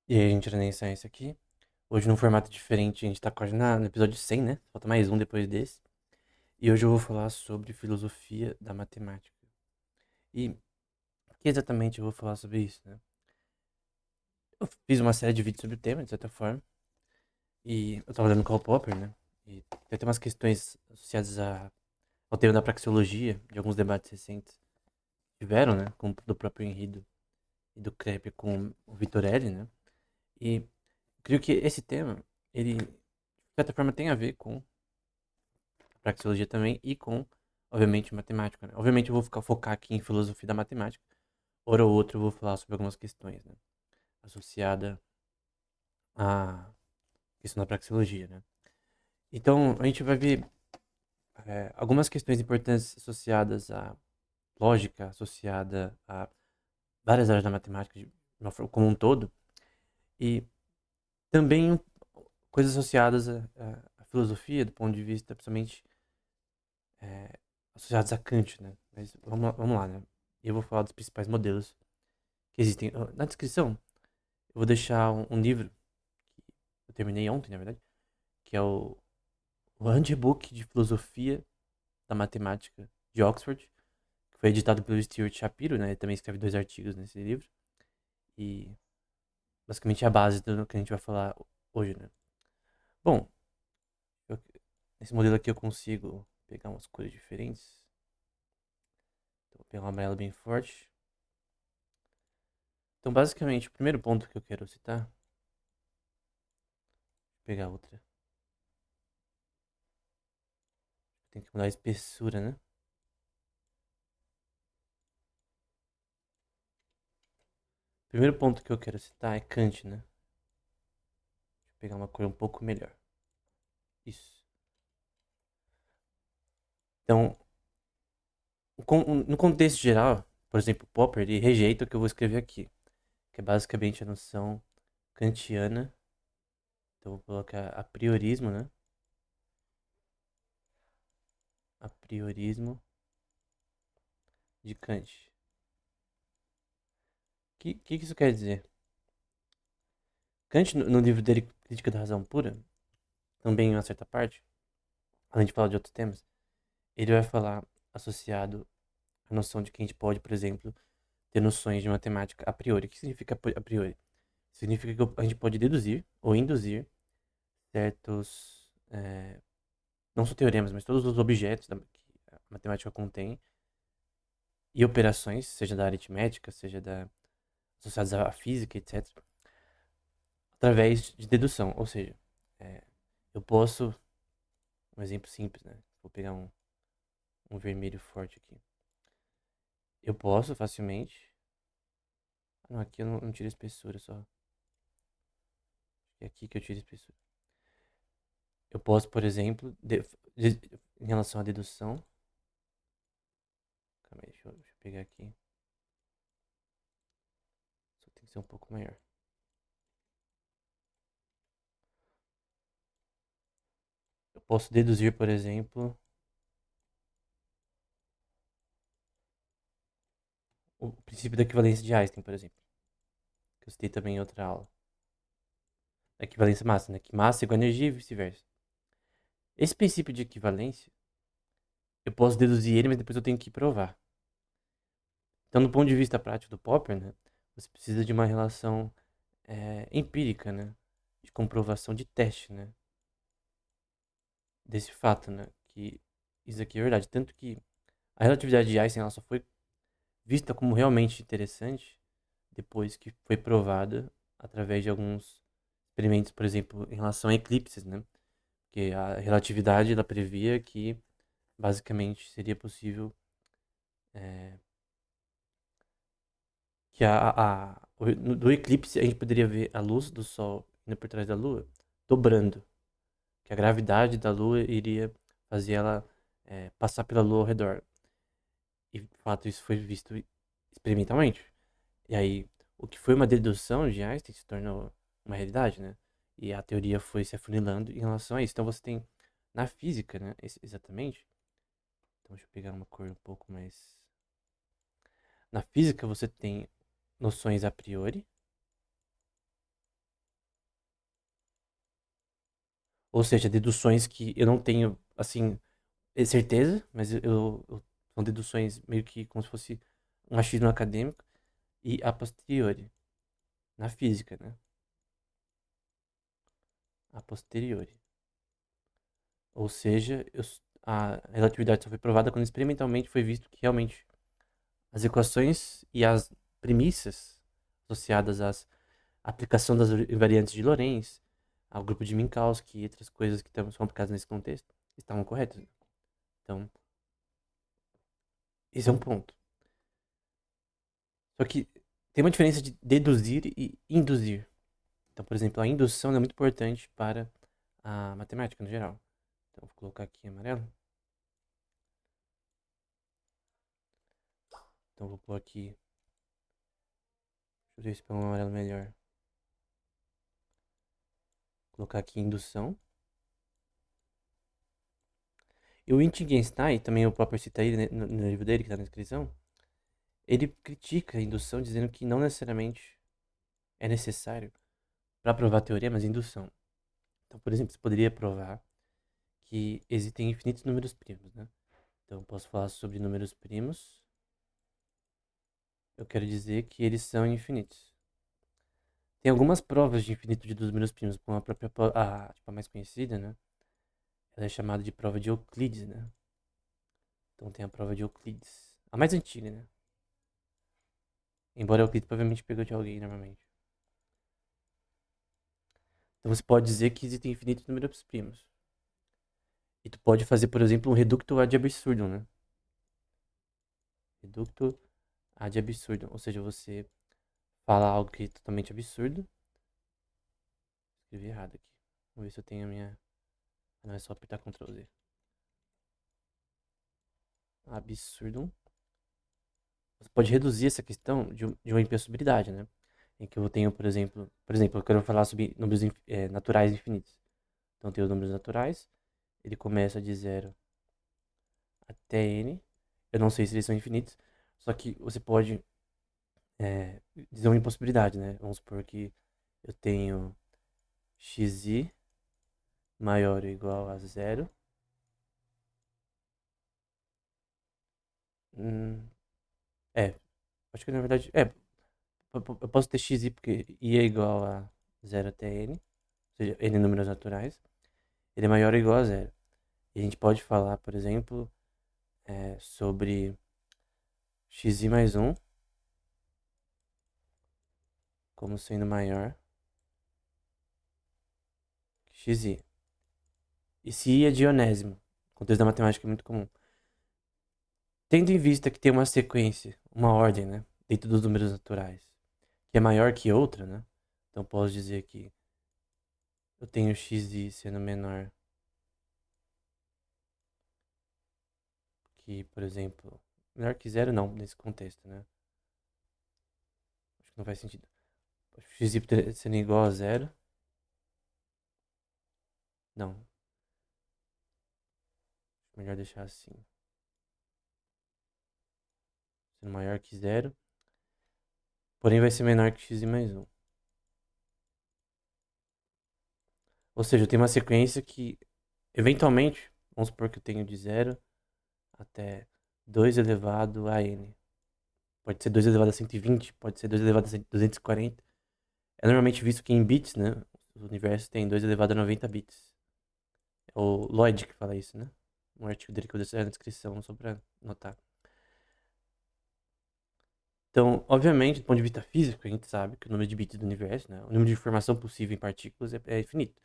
E aí, a gente nem Science aqui. Hoje, num formato diferente, a gente tá quase no episódio 100, né? Falta mais um depois desse. E hoje eu vou falar sobre filosofia da matemática. E por que exatamente eu vou falar sobre isso, né? Eu fiz uma série de vídeos sobre o tema, de certa forma. E eu tava lendo Karl Popper, né? E tem até umas questões associadas ao tema da praxeologia, de alguns debates recentes que tiveram, né? Com, do próprio Enrido e do Krepke com o Vittorelli, né? E creio que esse tema, ele, de certa forma, tem a ver com praxeologia também e com, obviamente, matemática, né? Obviamente eu vou focar aqui em filosofia da matemática. Hora ou outra eu vou falar sobre algumas questões, né? Associada à questão da praxeologia, né? Então, a gente vai ver algumas questões importantes associadas à lógica, associada a várias áreas da matemática como um todo, e também coisas associadas à filosofia, do ponto de vista, principalmente, é, associados a Kant, né? Mas vamos lá, né? Eu vou falar dos principais modelos que existem. Na descrição, eu vou deixar um livro que eu terminei ontem, na verdade, que é o Handbook de Filosofia da Matemática de Oxford, que foi editado pelo Stuart Shapiro, né? Ele também escreve dois artigos nesse livro. E basicamente é a base do que a gente vai falar hoje, né? Bom, eu- nesse modelo aqui eu consigo pegar umas cores diferentes. Então, vou pegar um amarelo bem forte. Então, basicamente, o primeiro ponto que eu quero citar, vou pegar outra. Tem que mudar a espessura, né? O primeiro ponto que eu quero citar é Kant, né? Deixa eu pegar uma cor um pouco melhor. Isso. Então, no contexto geral, por exemplo, Popper, ele rejeita o que eu vou escrever aqui, que é basicamente a noção kantiana. Então, eu vou colocar a priorismo, né? A priorismo de Kant. O que isso quer dizer? Kant, no livro dele, Crítica da Razão Pura, também em uma certa parte, além de falar de outros temas, ele vai falar associado à noção de que a gente pode, por exemplo, ter noções de matemática a priori. O que significa a priori? Significa que a gente pode deduzir ou induzir certos, não só teoremas, mas todos os objetos que a matemática contém e operações, seja da aritmética, seja associadas à física, etc., através de dedução. Ou seja, é, eu posso, um exemplo simples, né? Vou pegar um vermelho forte aqui. Eu posso facilmente. Ah, não, aqui eu não tiro a espessura, só. É aqui que eu tiro a espessura. Eu posso, por exemplo, em relação à dedução. Calma aí, deixa eu pegar aqui. Só tem que ser um pouco maior. Eu posso deduzir, por exemplo, o princípio da equivalência de Einstein, por exemplo. Que eu citei também em outra aula. A equivalência massa, né? Que massa é igual a energia e vice-versa. Esse princípio de equivalência, eu posso deduzir ele, mas depois eu tenho que provar. Então, do ponto de vista prático do Popper, né? Você precisa de uma relação empírica, né? De comprovação de teste, né? Desse fato, né? Que isso aqui é verdade. Tanto que a relatividade de Einstein ela só foi vista como realmente interessante depois que foi provada através de alguns experimentos, por exemplo, em relação a eclipses, né? Que a relatividade ela previa que basicamente seria possível é, que do eclipse a gente poderia ver a luz do Sol indo por trás da Lua dobrando, que a gravidade da Lua iria fazer ela passar pela Lua ao redor. E de fato isso foi visto experimentalmente. E aí, o que foi uma dedução de Einstein se tornou uma realidade, né? E a teoria foi se afunilando em relação a isso. Então você tem na física, né? Exatamente. Então deixa eu pegar uma cor um pouco mais. Na física você tem noções a priori, Ou seja, deduções que eu não tenho, assim, certeza, mas são deduções meio que como se fosse um achismo acadêmico. E a posteriori, na física, né? A posteriori. Ou seja, a relatividade só foi provada quando experimentalmente foi visto que realmente as equações e as premissas associadas à aplicação das invariantes de Lorentz, ao grupo de Minkowski e outras coisas que são aplicadas nesse contexto estavam corretas. Então, esse é um ponto. Só que tem uma diferença de deduzir e induzir. Então, por exemplo, a indução é muito importante para a matemática no geral. Então, vou colocar aqui em amarelo. Então, vou pôr aqui. Deixa eu ver se põe um amarelo melhor. Vou colocar aqui indução. E o Wittgenstein, também o próprio cita ele no livro dele, que está na descrição, ele critica a indução dizendo que não necessariamente é necessário para provar teoremas indução. Então, por exemplo, você poderia provar que existem infinitos números primos, né? Então, eu posso falar sobre números primos. Eu quero dizer que eles são infinitos. Tem algumas provas de infinitude dos números primos, como a própria, tipo, a mais conhecida, né? Ela é chamada de prova de Euclides, né? Então tem a prova de Euclides. A mais antiga, né? Embora Euclides provavelmente pegou de alguém, normalmente. Então você pode dizer que existem infinitos números primos. E tu pode fazer, por exemplo, um reducto ad absurdum, né? Reducto ad absurdum. Ou seja, você fala algo que é totalmente absurdo. Escrevi errado aqui. Vamos ver se eu tenho a minha... Não, é só apertar Ctrl Z. Absurdum. Você pode reduzir essa questão de uma impossibilidade, né? Em que eu tenho, por exemplo, eu quero falar sobre números naturais infinitos. Então, eu tenho os números naturais, ele começa de 0 até n. Eu não sei se eles são infinitos, só que você pode dizer uma impossibilidade, né? Vamos supor que eu tenho xi maior ou igual a 0. É, acho que na verdade, eu posso ter xi porque i é igual a 0 até n, ou seja, n números naturais. Ele é maior ou igual a 0. E a gente pode falar, por exemplo, sobre xi mais 1 como sendo maior que xi. E se i é dionésimo, no contexto da matemática é muito comum. Tendo em vista que tem uma sequência, uma ordem, né, dentro dos números naturais, que é maior que outra, né? Então posso dizer que eu tenho xi sendo menor que, por exemplo, menor que 0 não, nesse contexto, né? Acho que não faz sentido. Xi sendo igual a 0. Não, melhor deixar assim. Sendo maior que 0. Porém vai ser menor que xi mais 1. Ou seja, eu tenho uma sequência que, eventualmente, vamos supor que eu tenho de 0 até 2 elevado a n. Pode ser 2 elevado a 120, pode ser 2 elevado a 240. É normalmente visto que em bits, né? O universo tem 2 elevado a 90 bits. É o Lloyd que fala isso, né? Um artigo dele que eu deixei na descrição, só pra notar. Então, obviamente, do ponto de vista físico, a gente sabe que o número de bits do universo, né? O número de informação possível em partículas é infinito.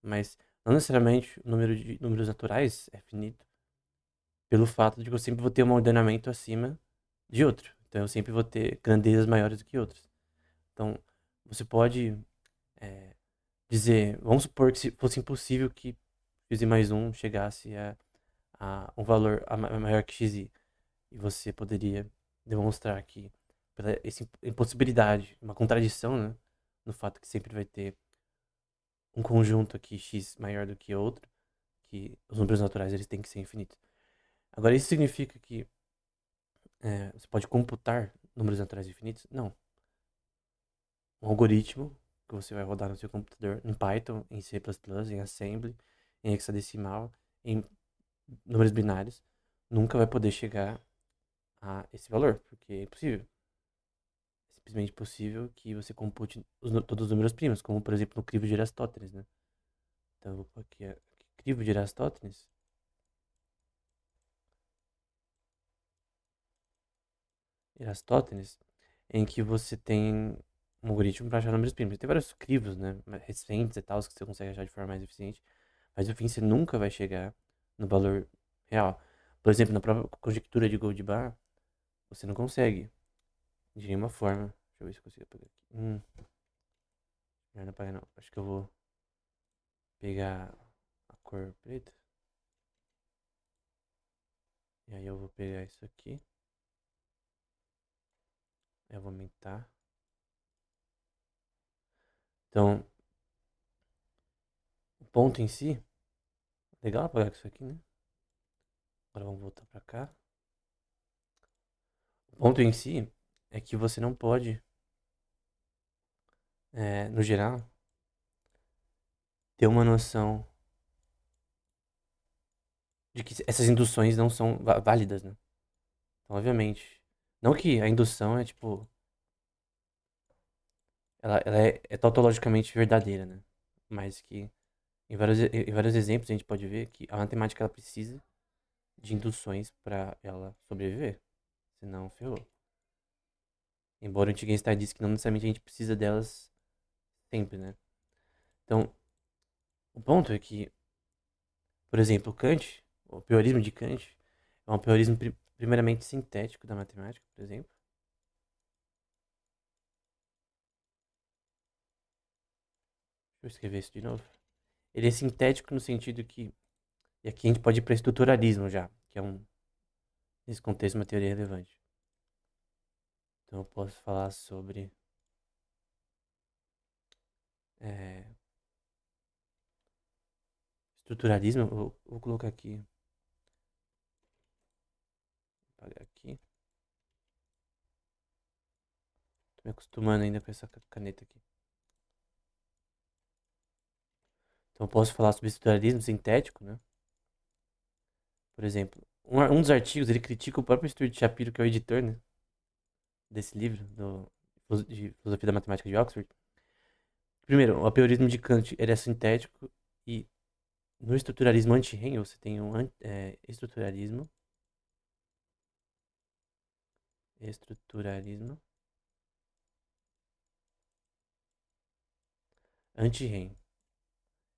Mas não necessariamente o número de números naturais é finito, pelo fato de que eu sempre vou ter um ordenamento acima de outro. Então, eu sempre vou ter grandezas maiores do que outras. Então, você pode dizer, vamos supor que se fosse impossível que x mais 1 chegasse a um valor maior que xi. E você poderia demonstrar que, pela essa impossibilidade, uma contradição, né? No fato que sempre vai ter um conjunto aqui x maior do que outro, que os números naturais eles têm que ser infinitos. Agora, isso significa que você pode computar números naturais infinitos? Não. Um algoritmo que você vai rodar no seu computador, em Python, em C++, em Assembly, em hexadecimal, em números binários, nunca vai poder chegar a esse valor, porque é impossível. É simplesmente possível que você compute todos os números primos, como por exemplo no crivo de Eratóstenes, né? Então eu vou pôr aqui, crivo de Eratóstenes. Eratóstenes, em que você tem um algoritmo para achar números primos. Tem vários crivos, né, recentes e tal, que você consegue achar de forma mais eficiente, mas no fim você nunca vai chegar no valor real. Por exemplo, na própria conjectura de Goldbar, você não consegue de nenhuma forma. Deixa eu ver se eu consigo pegar aqui. Melhor não apagar não. Acho que eu vou pegar a cor preta. E aí eu vou pegar isso aqui. Eu vou aumentar. Então, o ponto em si. Legal apagar isso aqui, né? Agora vamos voltar pra cá. O ponto em si é que você não pode, no geral, ter uma noção de que essas induções não são válidas, né? Então, obviamente, não que a indução é tipo, ela é tautologicamente verdadeira, né? Mas que em vários exemplos a gente pode ver que a matemática ela precisa de induções para ela sobreviver, senão ferrou. Embora o Antiguo Einstein disse que não necessariamente a gente precisa delas sempre, né? Então, o ponto é que, por exemplo, Kant, o priorismo de Kant, é um priorismo primeiramente sintético da matemática, por exemplo. Deixa eu escrever isso de novo. Ele é sintético no sentido que, e aqui a gente pode ir para estruturalismo já, que é nesse contexto, uma teoria relevante. Então eu posso falar sobre é, estruturalismo, eu vou colocar aqui, vou apagar aqui. Tô me acostumando ainda com essa caneta aqui. Então eu posso falar sobre estruturalismo sintético, né? Por exemplo, um dos artigos, ele critica o próprio Stuart Shapiro, que é o editor, né, desse livro, de Filosofia da Matemática de Oxford. Primeiro, o apriorismo de Kant, ele é sintético e no estruturalismo anti-Hegel você tem estruturalismo anti-Hegel.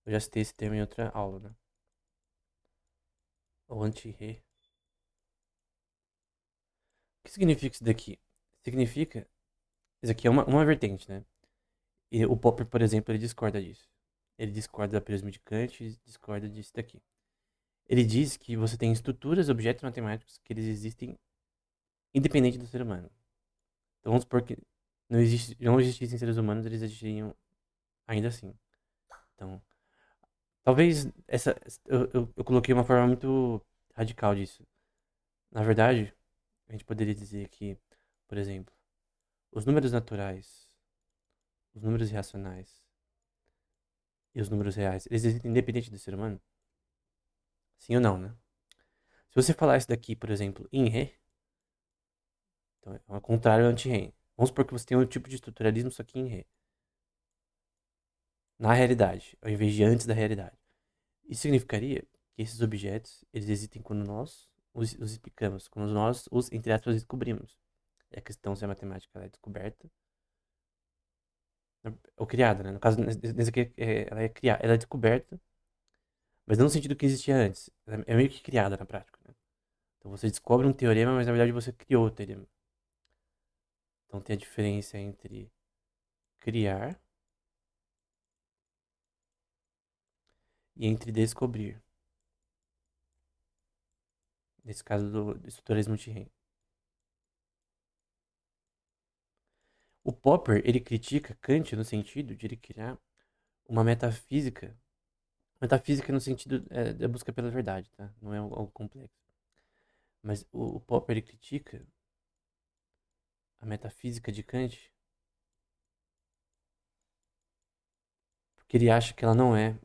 Eu já citei esse termo em outra aula, né? O anti-He. O que significa isso daqui? Significa, isso aqui é uma vertente, né? E o Popper, por exemplo, ele discorda disso. Ele discorda do apriorismo de Kant e discorda disso daqui. Ele diz que você tem estruturas, objetos matemáticos, que eles existem independente do ser humano. Então vamos supor que não existissem seres humanos, eles existiriam ainda assim. Então, talvez eu coloquei uma forma muito radical disso. Na verdade, a gente poderia dizer que, por exemplo, os números naturais, os números irracionais e os números reais, eles existem independente do ser humano? Sim ou não, né? Se você falar isso daqui, por exemplo, em Ré, então é ao contrário anti-Ré. Vamos supor que você tem um tipo de estruturalismo, só que em Ré. Na realidade, ao invés de antes da realidade. Isso significaria que esses objetos, eles existem quando nós os explicamos, quando nós os, entre aspas, descobrimos. É a questão se a matemática ela é descoberta ou criada, né? No caso, nesse aqui, ela é criada, ela é descoberta, mas não no sentido que existia antes. Ela é meio que criada na prática, né? Então você descobre um teorema, mas na verdade você criou o teorema. Então tem a diferença entre criar e entre descobrir. Nesse caso do estruturalismo multirem. O Popper, ele critica Kant no sentido de ele criar uma metafísica. Metafísica no sentido da busca pela verdade, tá? Não é algo complexo. Mas o Popper, ele critica a metafísica de Kant porque ele acha que ela não é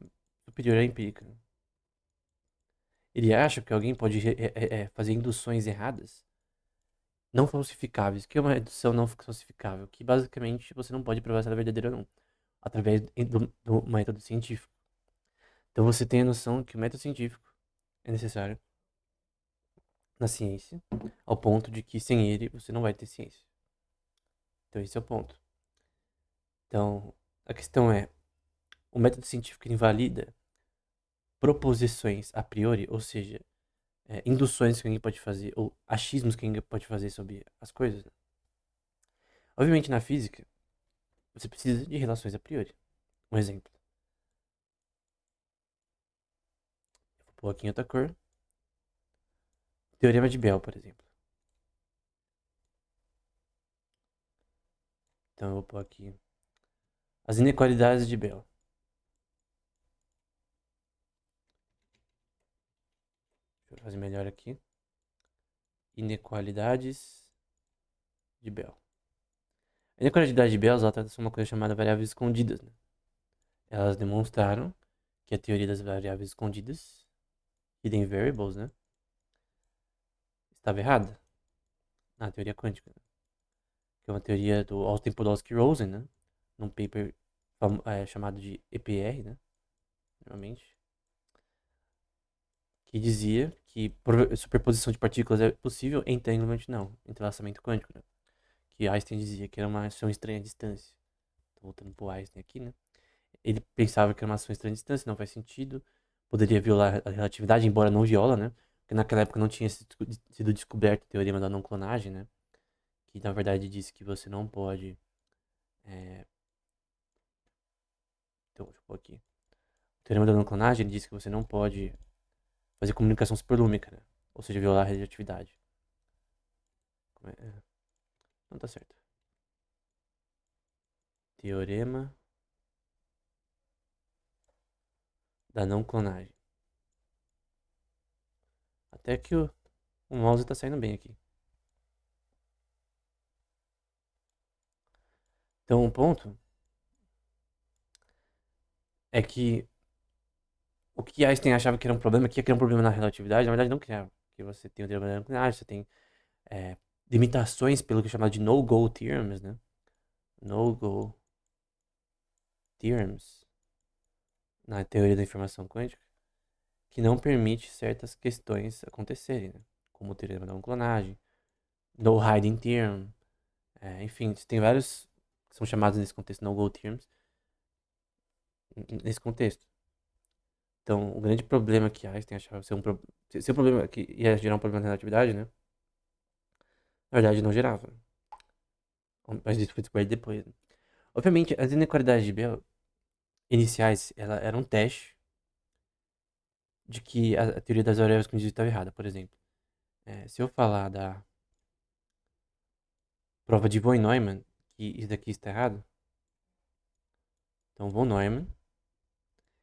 superior à empírica. Ele acha que alguém pode fazer induções erradas, não falsificáveis. O que é uma indução não falsificável? Que basicamente você não pode provar se ela é verdadeira ou não, através do método científico. Então você tem a noção que o método científico é necessário na ciência, ao ponto de que sem ele você não vai ter ciência. Então esse é o ponto. Então a questão é, o método científico invalida proposições a priori, ou seja, induções que alguém pode fazer, ou achismos que alguém pode fazer sobre as coisas, né? Obviamente na física, você precisa de relações a priori. Um exemplo. Vou pôr aqui em outra cor. Teorema de Bell, por exemplo. Então eu vou pôr aqui as inequalidades de Bell. Deixa eu fazer melhor aqui. Inequalidades de Bell. A inequalidade de Bell trata-se de uma coisa chamada variáveis escondidas, né? Elas demonstraram que a teoria das variáveis escondidas, hidden variables, né, estava errada na teoria quântica, né? Que é uma teoria do Austin Podolsky-Rosen, né, num paper chamado de EPR, né, normalmente, que dizia que superposição de partículas é possível, entanglement não, entrelaçamento quântico, né, que Einstein dizia que era uma ação estranha à distância. Tô voltando pro Einstein aqui, né. Ele pensava que era uma ação estranha à distância, não faz sentido, poderia violar a relatividade, embora não viola, né, porque naquela época não tinha sido descoberto o teorema da não clonagem, né, que na verdade diz que você não pode. Então, deixa eu pôr aqui. O teorema da não clonagem diz que você não pode fazer comunicação superlúmica, né? Ou seja, violar a radioatividade. Não tá certo. Teorema da não clonagem. Até que o mouse tá saindo bem aqui. Então, o ponto é que o que Einstein achava que era um problema, que ia criar um problema na relatividade, na verdade não criava. Porque você tem o teorema da não clonagem, você tem limitações pelo que é chamado de no-go theorems, né? No-go theorems na teoria da informação quântica, que não permite certas questões acontecerem, né? Como o teorema da não clonagem, no hiding theorem, enfim, tem vários que são chamados nesse contexto no-go theorems, nesse contexto. Então, o grande problema que Einstein achava ser um problema que ia gerar um problema na relatividade, né? Na verdade, não gerava. Mas isso foi descoberto depois, né? Obviamente, as inequalidades de Bell iniciais, ela era um teste de que a teoria das variáveis condicionais estava errada. Por exemplo, se eu falar da prova de von Neumann, que isso daqui está errado, então von Neumann,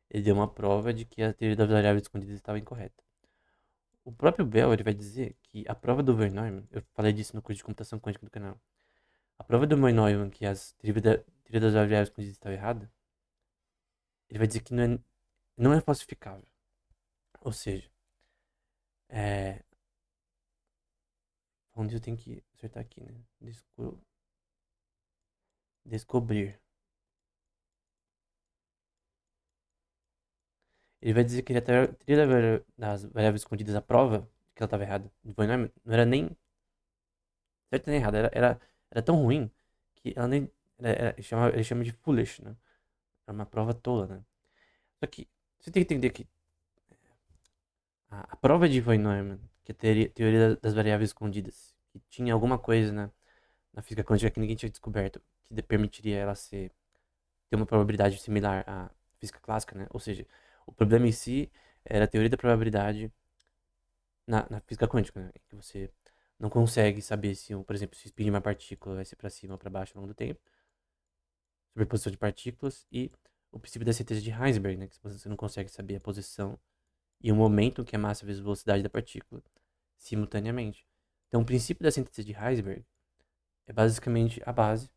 ele deu uma prova de que a teoria das variáveis escondidas estava incorreta. O próprio Bell, ele vai dizer que a prova do von Neumann, eu falei disso no curso de computação quântica do canal, a prova do von Neumann que as teoria das variáveis escondidas estava errada, ele vai dizer que não é falsificável. Ou seja, é, onde eu tenho que acertar aqui, né? Descobrir. Ele vai dizer que a teoria das variáveis escondidas, a prova que ela estava errada, não era nem certa nem errada, era tão ruim que ela nem. Ele chama de foolish, né? É uma prova tola, né? Só que você tem que entender que a prova de von Neumann, que é a teoria das variáveis escondidas, que tinha alguma coisa na física quântica que ninguém tinha descoberto, que permitiria ela ter uma probabilidade similar à física clássica, né? Ou seja, o problema em si era a teoria da probabilidade na física quântica, né? Que você não consegue saber se, por exemplo, se o spin de uma partícula vai ser para cima ou para baixo ao longo do tempo, superposição de partículas e o princípio da certeza de Heisenberg, né? Que você não consegue saber a posição e o momento que é massa vezes velocidade da partícula simultaneamente. Então, o princípio da síntese de Heisenberg é basicamente a base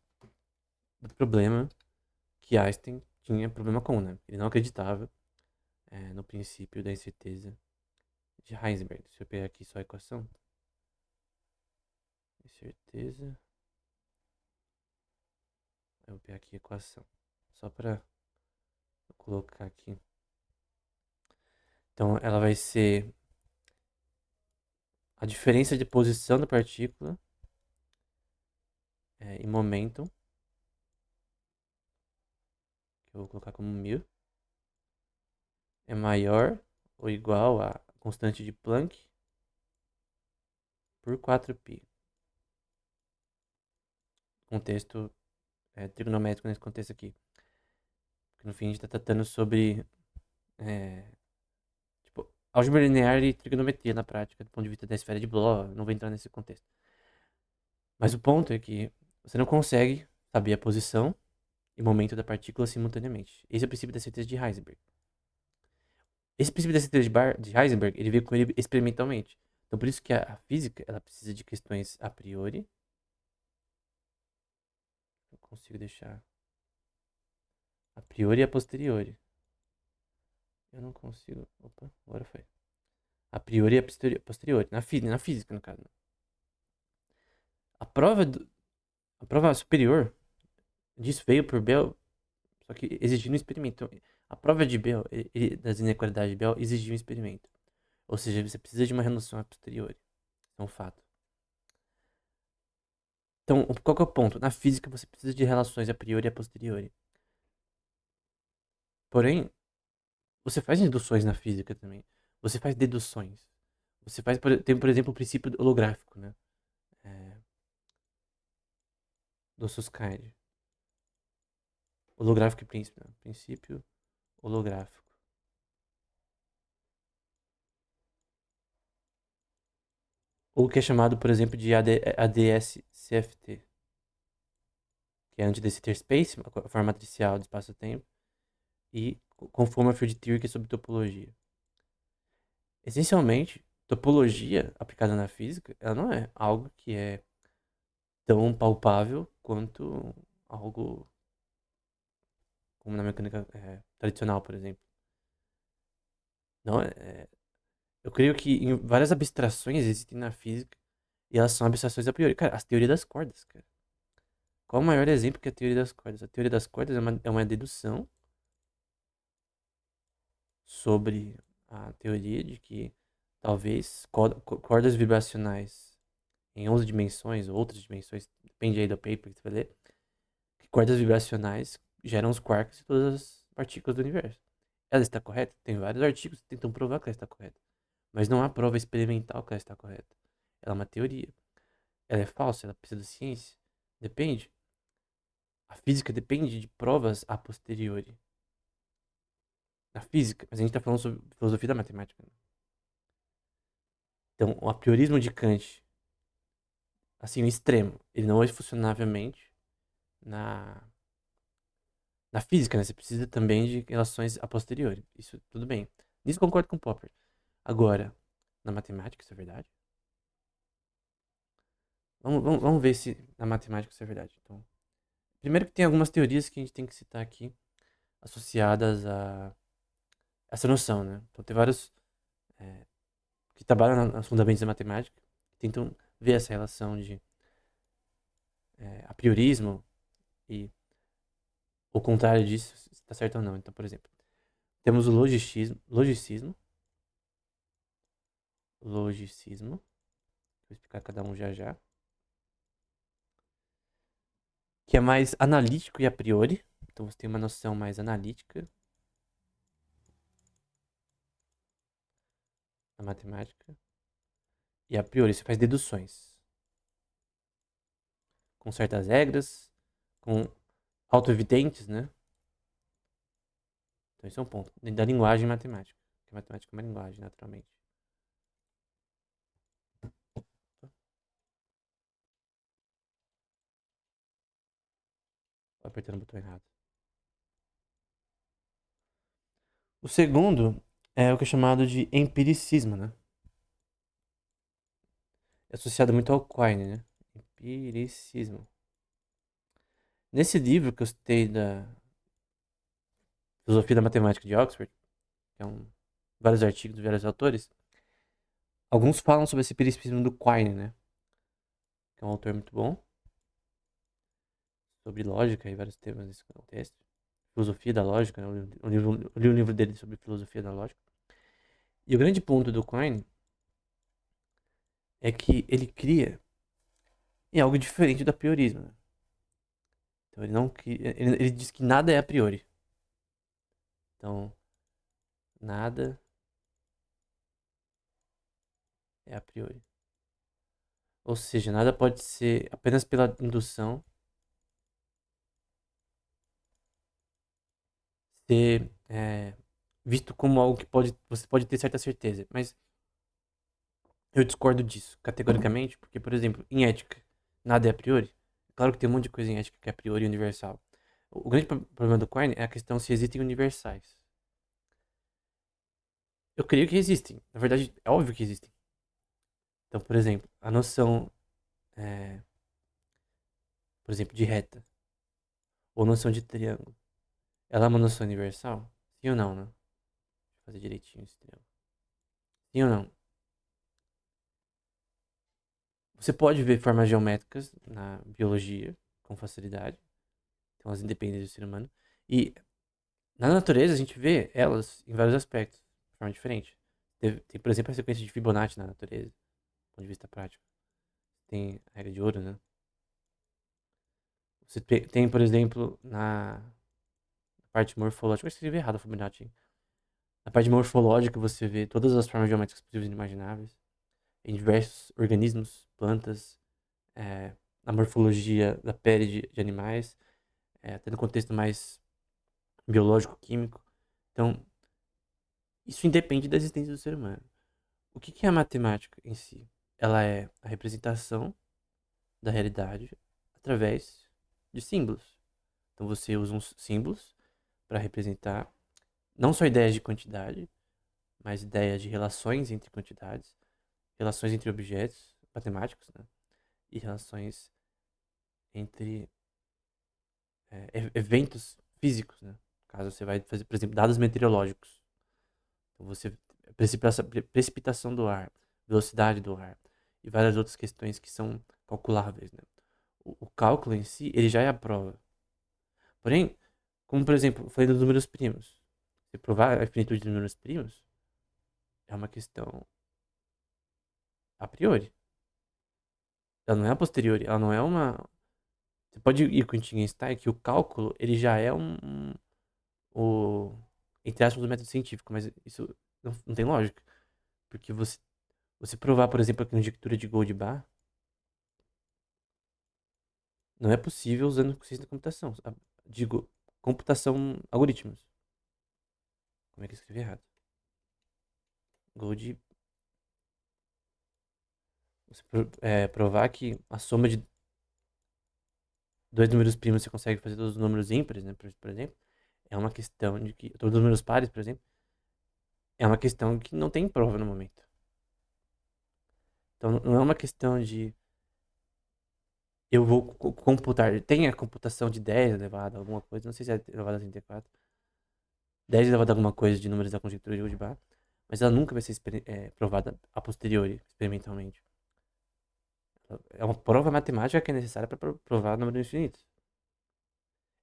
do problema que Einstein tinha problema com, né? Ele não acreditava no princípio da incerteza de Heisenberg. Deixa eu pegar aqui só a equação. Incerteza. Eu vou pegar aqui a equação. Só para colocar aqui. Então, ela vai ser a diferença de posição da partícula em momento, que eu vou colocar como 1000, é maior ou igual a constante de Planck por 4π. Contexto trigonométrico nesse contexto aqui. Porque no fim a gente está tratando sobre tipo, álgebra linear e trigonometria na prática, do ponto de vista da esfera de Bloch. Não vou entrar nesse contexto. Mas o ponto é que você não consegue saber a posição e momento da partícula simultaneamente. Esse é o princípio da certeza de Heisenberg. Esse princípio da certeza de Heisenberg, ele veio com ele experimentalmente. Então, por isso que a física, ela precisa de questões a priori. Eu consigo deixar a priori e a posteriori. Eu não consigo. Opa, agora foi. A priori e a posteriori. Na física, no caso. A prova, a prova superior disso veio por Bell, só que exigindo um experimento. Então, a prova de Bell, das inequalidades de Bell, exigia um experimento. Ou seja, você precisa de uma redução a posteriori. É um fato. Então, qual que é o ponto? Na física, você precisa de relações a priori e a posteriori. Porém, você faz induções na física também. Você faz deduções. Você faz, tem, por exemplo, o princípio holográfico, né? Do Susskind. Holográfico e princípio. Né? Princípio holográfico. Ou que é chamado, por exemplo, de ADS-CFT. Que é Anti-de Space, a forma matricial do espaço-tempo. E Conformal Field Theory, que é sobre topologia. Essencialmente, topologia aplicada na física, ela não é algo que é tão palpável quanto algo como na mecânica tradicional, por exemplo. Não, eu creio que em várias abstrações existem na física e elas são abstrações a priori. Cara, as teorias das cordas, cara. Qual o maior exemplo que é a teoria das cordas? A teoria das cordas é uma dedução sobre a teoria de que talvez cordas vibracionais em 11 dimensões ou outras dimensões, depende aí do paper que você vai ler, que cordas vibracionais geram os quarks e todas as partículas do universo. Ela está correta? Tem vários artigos que tentam provar que ela está correta. Mas não há prova experimental que ela está correta. Ela é uma teoria. Ela é falsa? Ela é pseudociência? Depende. A física depende de provas a posteriori. Na física, mas a gente está falando sobre filosofia da matemática. Né? Então, o apriorismo de Kant, assim, o extremo, ele não é funcionavelmente na, na física, né? Você precisa também de relações a posteriori. Isso tudo bem. Nisso concordo com o Popper. Agora, na matemática, isso é verdade? Vamos ver se na matemática isso é verdade. Então, primeiro que tem algumas teorias que a gente tem que citar aqui, associadas a essa noção, né? Então, tem vários que trabalham nos fundamentos da matemática, que tentam ver essa relação de apriorismo e o contrário disso, se está certo ou não. Então, por exemplo, temos o logicismo, vou explicar cada um já já, que é mais analítico e a priori. Então, você tem uma noção mais analítica na matemática. E a priori, você faz deduções com certas regras, com autoevidentes, né? Então, esse é um ponto. Da linguagem matemática. Porque a matemática é uma linguagem, naturalmente. Tô apertando o botão errado. O segundo é o que é chamado de empiricismo, né? É associado muito ao Quine, né? Empiricismo. Nesse livro que eu citei Filosofia da Matemática de Oxford, que é vários artigos de vários autores, alguns falam sobre esse princípio do Quine, né? Que é um autor muito bom, sobre lógica e vários temas nesse contexto. Filosofia da lógica, né? Eu li o livro dele sobre filosofia da lógica. E o grande ponto do Quine é que ele cria em algo diferente do apriorismo, né? Então ele diz que nada é a priori. Então, nada é a priori. Ou seja, nada pode ser apenas pela indução ser visto como algo que você pode ter certa certeza. Mas eu discordo disso, categoricamente, porque, por exemplo, em ética, nada é a priori. Claro que tem um monte de coisa em ética que é a priori universal. O grande problema do Quine é a questão se existem universais. Eu creio que existem. Na verdade, é óbvio que existem. Então, por exemplo, a noção, é, por exemplo, de reta ou noção de triângulo, ela é uma noção universal? Sim ou não, né? Deixa eu fazer direitinho esse triângulo. Sim ou não? Você pode ver formas geométricas na biologia com facilidade, então elas independem do ser humano. E na natureza a gente vê elas em vários aspectos, de forma diferente. Tem, por exemplo, a sequência de Fibonacci na natureza, do ponto de vista prático. Tem a regra de ouro, né? Você tem, por exemplo, na parte morfológica, eu escrevi errado a Fibonacci, hein? Na parte morfológica você vê todas as formas geométricas possíveis e inimagináveis em diversos organismos, plantas, na morfologia da pele de animais, até no contexto mais biológico-químico. Então, isso independe da existência do ser humano. O que é a matemática em si? Ela é a representação da realidade através de símbolos. Então, você usa uns símbolos para representar não só ideias de quantidade, mas ideias de relações entre quantidades, relações entre objetos matemáticos, né? E relações entre eventos físicos, né? Caso você vai fazer, por exemplo, dados meteorológicos. Então você precipitação do ar, velocidade do ar e várias outras questões que são calculáveis, né? O cálculo em si, ele já é a prova. Porém, como por exemplo, eu falei dos números primos. Se provar a infinitude de números primos é uma questão a priori. Ela não é a posteriori, ela não é uma. Você pode ir com o Wittgenstein que o cálculo ele já é o entre aspas do método científico, mas isso não tem lógica, porque você provar, por exemplo, a conjectura de Goldbach não é possível usando ciência da computação. Digo, computação, algoritmos. Como é que eu escrevi errado? Gold. Você provar que a soma de dois números primos você consegue fazer todos os números ímpares, né? Por exemplo, é uma questão de que. Todos os números pares, por exemplo, é uma questão que não tem prova no momento. Então não é uma questão de eu vou computar. Tem a computação de 10 elevado a alguma coisa, não sei se é elevado a 34. 10 elevado a alguma coisa de números da conjectura de Goldbach, mas ela nunca vai ser provada a posteriori, experimentalmente. É uma prova matemática que é necessária para provar números infinitos.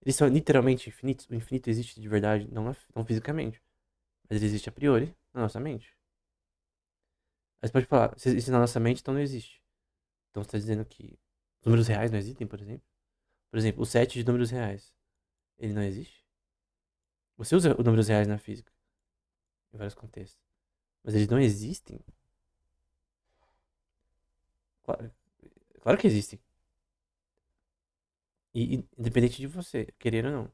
Eles são literalmente infinitos. O infinito existe de verdade, não fisicamente, mas ele existe a priori na nossa mente. Aí você pode falar, se existe na nossa mente, então não existe. Então você está dizendo que os números reais não existem, por exemplo? Por exemplo, o set de números reais, ele não existe? Você usa os números reais na física, em vários contextos, mas eles não existem? Claro, claro que existem. E independente de você, querer ou não.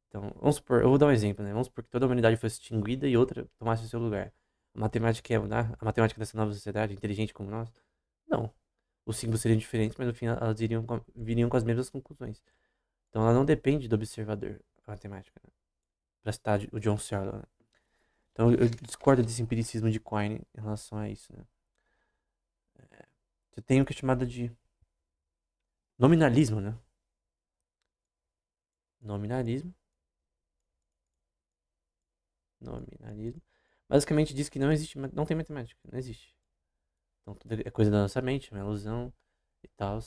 Então, vamos supor, eu vou dar um exemplo, né? Vamos supor que toda a humanidade fosse extinguida e outra tomasse o seu lugar. A matemática ia mudar? A matemática dessa nova sociedade, inteligente como nós? Não. Os símbolos seriam diferentes, mas no final elas viriam com as mesmas conclusões. Então ela não depende do observador, a matemática, né? Pra citar o John Searle, né? Então eu discordo desse empiricismo de Quine em relação a isso, né? Você tem o que é chamado de nominalismo, né? Nominalismo Nominalismo. Basicamente diz que não existe, não tem matemática, não existe. Então tudo é coisa da nossa mente, é uma ilusão e tal.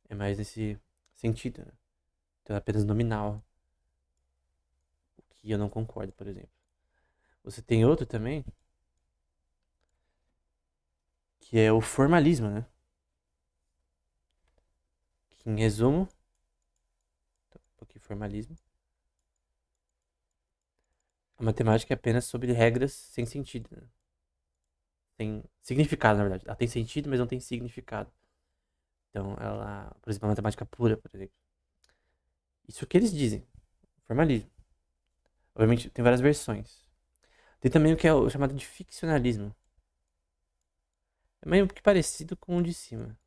É mais nesse sentido, né? Então é apenas nominal. O que eu não concordo, por exemplo. Você tem outro também, que é o formalismo, né? Que em resumo, um pouquinho de formalismo. A matemática é apenas sobre regras sem sentido, né? Tem significado, na verdade. Ela tem sentido, mas não tem significado. Então, ela, por exemplo, a matemática pura, por exemplo. Isso que eles dizem, formalismo. Obviamente, tem várias versões. Tem também o que é o chamado de ficcionalismo. É meio que parecido com o de cima.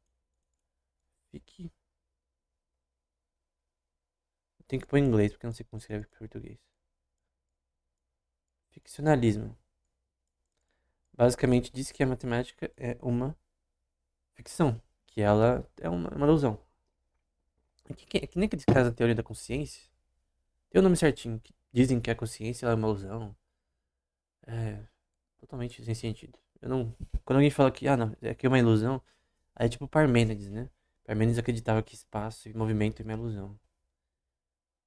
Fique. Tem que pôr em inglês, porque eu não sei como escreve em português. Ficcionalismo. Basicamente diz que a matemática é uma ficção. Que ela é uma ilusão. É que nem aqueles caras da teoria da consciência. Tem o nome certinho. Que dizem que a consciência ela é uma ilusão. É totalmente sem sentido. Eu não. Quando alguém fala que, não, é que é uma ilusão, aí é tipo Parmênides, né? Parmênides acreditava que espaço e movimento é uma ilusão.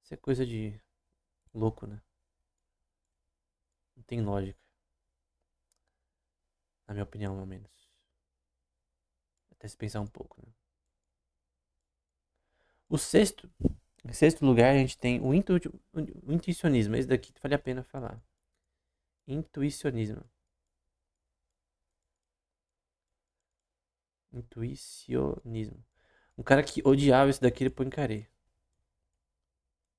Isso é coisa de louco, né? Não tem lógica, na minha opinião, ao menos. Até se pensar um pouco, né? O sexto, em sexto lugar, a gente tem o intuicionismo. Esse daqui vale a pena falar. Intuicionismo. Intuicionismo. Um cara que odiava isso daqui, ele põe carê.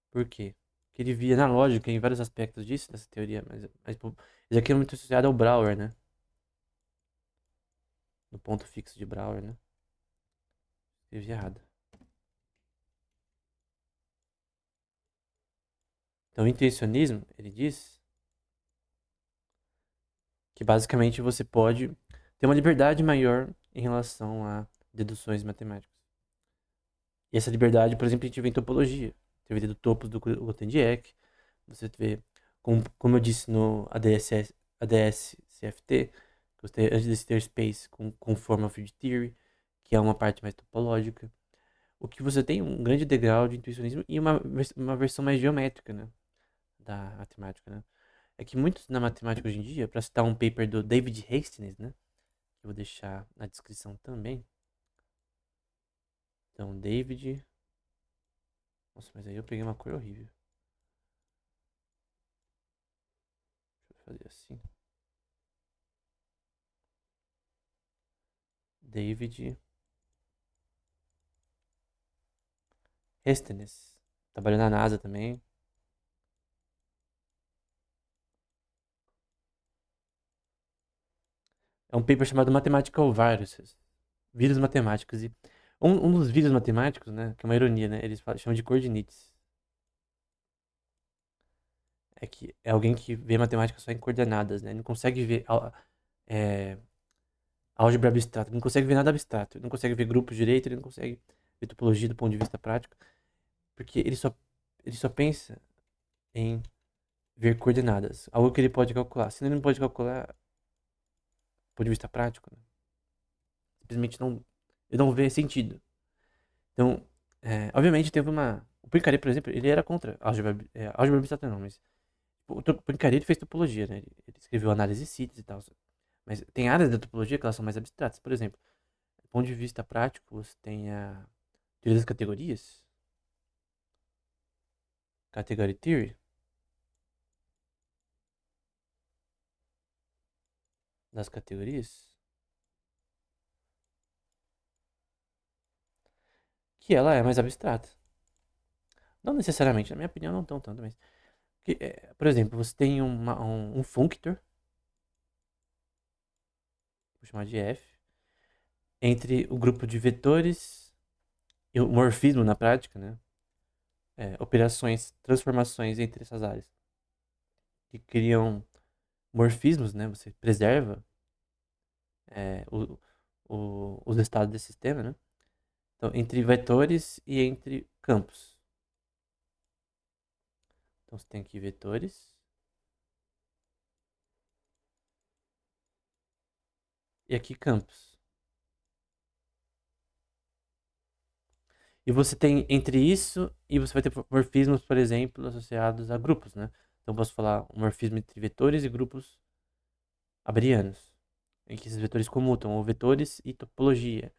Por quê? Porque ele via na lógica em vários aspectos disso, dessa teoria, mas pô, isso aqui é muito associado ao Brouwer, né? No ponto fixo de Brouwer, né? Escrevi errado. Então, o intuicionismo, ele diz que basicamente você pode ter uma liberdade maior em relação a deduções matemáticas. E essa liberdade, por exemplo, a gente vê em topologia. Você vê do topos do Grothendieck, você vê, como eu disse no ADS-CFT, que você tem antes desse ter space com form of field theory, que é uma parte mais topológica. O que você tem um grande degrau de intuicionismo e uma versão mais geométrica, né, da matemática, né? É que muitos na matemática hoje em dia, para citar um paper do David Hastings, né, que eu vou deixar na descrição também. Então, David. Nossa, mas aí eu peguei uma cor horrível. Deixa eu fazer assim. David Hastings. Trabalhou na NASA também. É um paper chamado Mathematical Viruses. Vírus matemáticos. E um dos vírus matemáticos, né, que é uma ironia, né, eles chamam de coordinates. É que é alguém que vê matemática só em coordenadas, né? Não consegue ver é, álgebra abstrata, não consegue ver nada abstrato, não consegue ver grupos direito, ele não consegue ver topologia do ponto de vista prático, porque ele só pensa em ver coordenadas, algo que ele pode calcular. Se ele não pode calcular do ponto de vista prático, né? Simplesmente não, ele não vê sentido. Então, obviamente teve uma... O Poincaré, por exemplo, ele era contra álgebra abstrata não, mas o Poincaré ele fez topologia, né? Ele escreveu análise de síntese e tal. Mas tem áreas da topologia que elas são mais abstratas. Por exemplo, do ponto de vista prático, você tem a teoria das categorias, Category Theory, das categorias, que ela é mais abstrata. Não necessariamente, na minha opinião, não tão tanto, mas... por exemplo, você tem um functor, vou chamar de F, entre o grupo de vetores e o morfismo na prática, né? Operações, transformações entre essas áreas, que criam morfismos, né? Você preserva é, o, os estados desse sistema, né? Então, entre vetores e entre campos. Então, você tem aqui vetores e aqui campos. E você tem entre isso e você vai ter morfismos, por exemplo, associados a grupos, né? Então, eu posso falar um morfismo entre vetores e grupos abelianos, em que esses vetores comutam, ou vetores e topologia.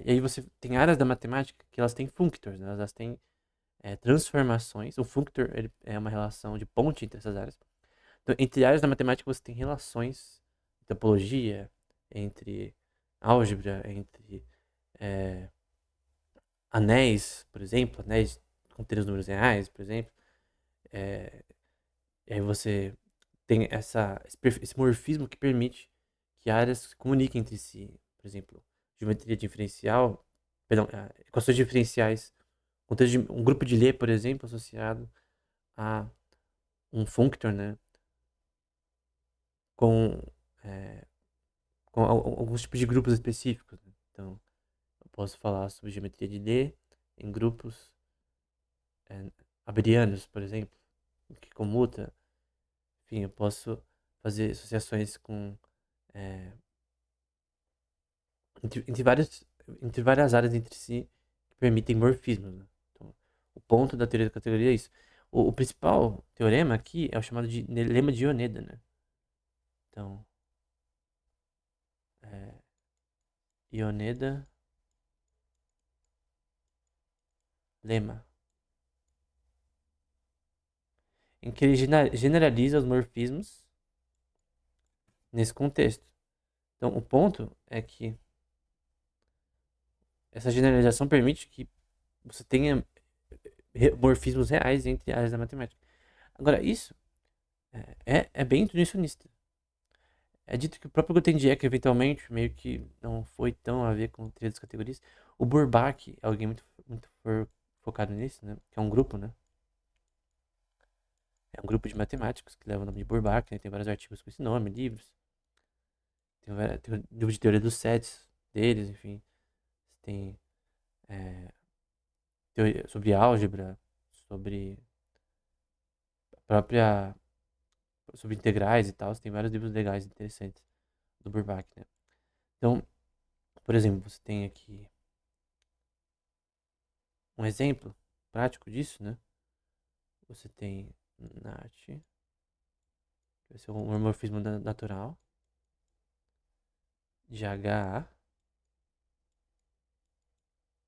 E aí você tem áreas da matemática que elas têm functors, né? Elas têm transformações. O functor ele é uma relação de ponte entre essas áreas. Então, entre áreas da matemática você tem relações de topologia, entre álgebra, entre é, anéis, por exemplo, anéis contendo os números reais, por exemplo. É, e aí você tem esse morfismo que permite que áreas se comuniquem entre si. Por exemplo, geometria diferencial, perdão, equações diferenciais, contexto de um grupo de Lie, por exemplo, associado a um functor, né, com, é, com alguns tipos de grupos específicos, né? Então, eu posso falar sobre geometria de Lie em grupos abelianos, por exemplo, que comuta. Enfim, eu posso fazer associações com é, entre entre várias áreas entre si que permitem morfismos, né? Então, o ponto da teoria da categoria é isso. O principal teorema aqui é o chamado de lema de Ioneda, né? Então, é, Ioneda lema, em que ele generaliza os morfismos nesse contexto. Então, o ponto é que essa generalização permite que você tenha morfismos reais entre áreas da matemática. Agora, isso é bem intuicionista. É dito que o próprio Grothendieck, eventualmente, meio que não foi tão a ver com teoria das categorias. O Bourbaki é alguém muito focado nisso, né? Que é um grupo, né? É um grupo de matemáticos que leva o nome de Bourbaki, né? Tem vários artigos com esse nome, livros. Tem um livro de teoria dos sets deles, enfim. Tem é, teoria sobre álgebra, sobre a própria... sobre integrais e tal. Tem vários livros legais, interessantes do Bourbaki, né? Então, por exemplo, você tem aqui um exemplo prático disso, né? Você tem NAT, que vai ser um homomorfismo natural, de HA,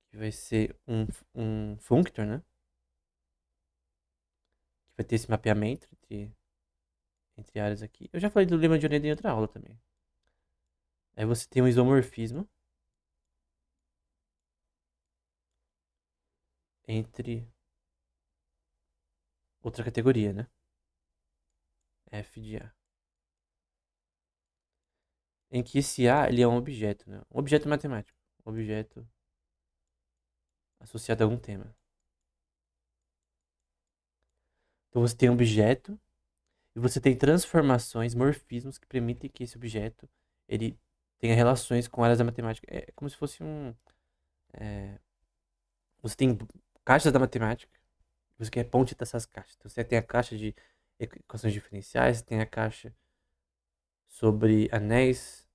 que vai ser um functor, né? Que vai ter esse mapeamento entre áreas aqui. Eu já falei do lema de Ioneda em outra aula também. Aí você tem um isomorfismo entre outra categoria, né? F de A. Em que esse A ele é um objeto, né? Um objeto matemático. Um objeto associado a algum tema. Então você tem um objeto e você tem transformações, morfismos que permitem que esse objeto ele tenha relações com áreas da matemática. É como se fosse um... é, você tem caixas da matemática, você quer ponte dessas caixas. Então você tem a caixa de equações diferenciais, tem a caixa sobre anéis,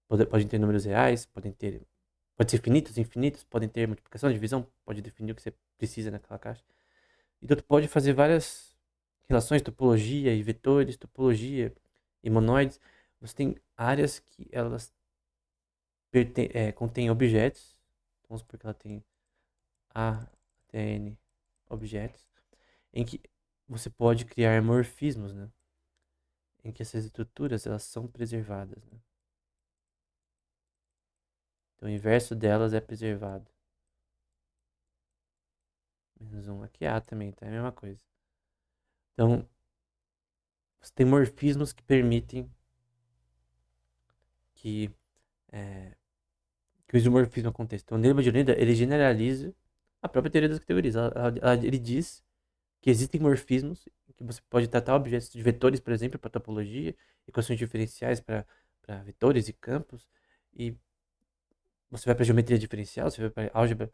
podem ter números reais, pode ser finitos, infinitos, podem ter multiplicação, divisão, pode definir o que você precisa naquela caixa. Então tu pode fazer várias relações, topologia e vetores, topologia e monoides. Você tem áreas que elas contêm objetos. Vamos supor que ela tem A até N objetos, em que você pode criar morfismos, né? Em que essas estruturas elas são preservadas, né? Então o inverso delas é preservado. Menos um. Aqui é A também, tá? É a mesma coisa. Então, você tem morfismos que permitem que, é, que o isomorfismo aconteça. Então, o Neumann de Ioneda, ele generaliza a própria teoria das categorias. Ele diz que existem morfismos que você pode tratar objetos de vetores, por exemplo, para topologia, equações diferenciais para vetores e campos, e você vai para geometria diferencial, você vai para álgebra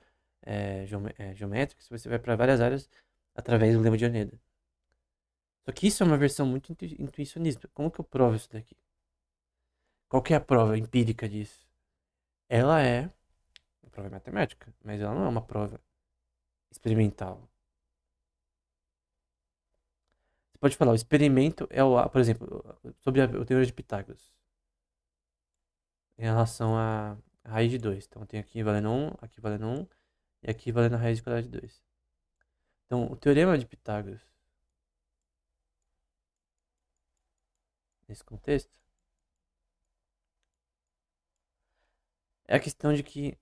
geométrica, você vai para várias áreas através do lema de Ioneda. Só que isso é uma versão muito intuicionista. Como que eu provo isso daqui? Qual que é a prova empírica disso? Ela é uma prova matemática, mas ela não é uma prova experimental. Você pode falar, o experimento é o, por exemplo, sobre a teoria de Pitágoras, em relação à raiz de 2. Então tem aqui valendo aqui valendo um e aqui valendo a raiz quadrada de 2. Então, o teorema de Pitágoras, nesse contexto, é a questão de que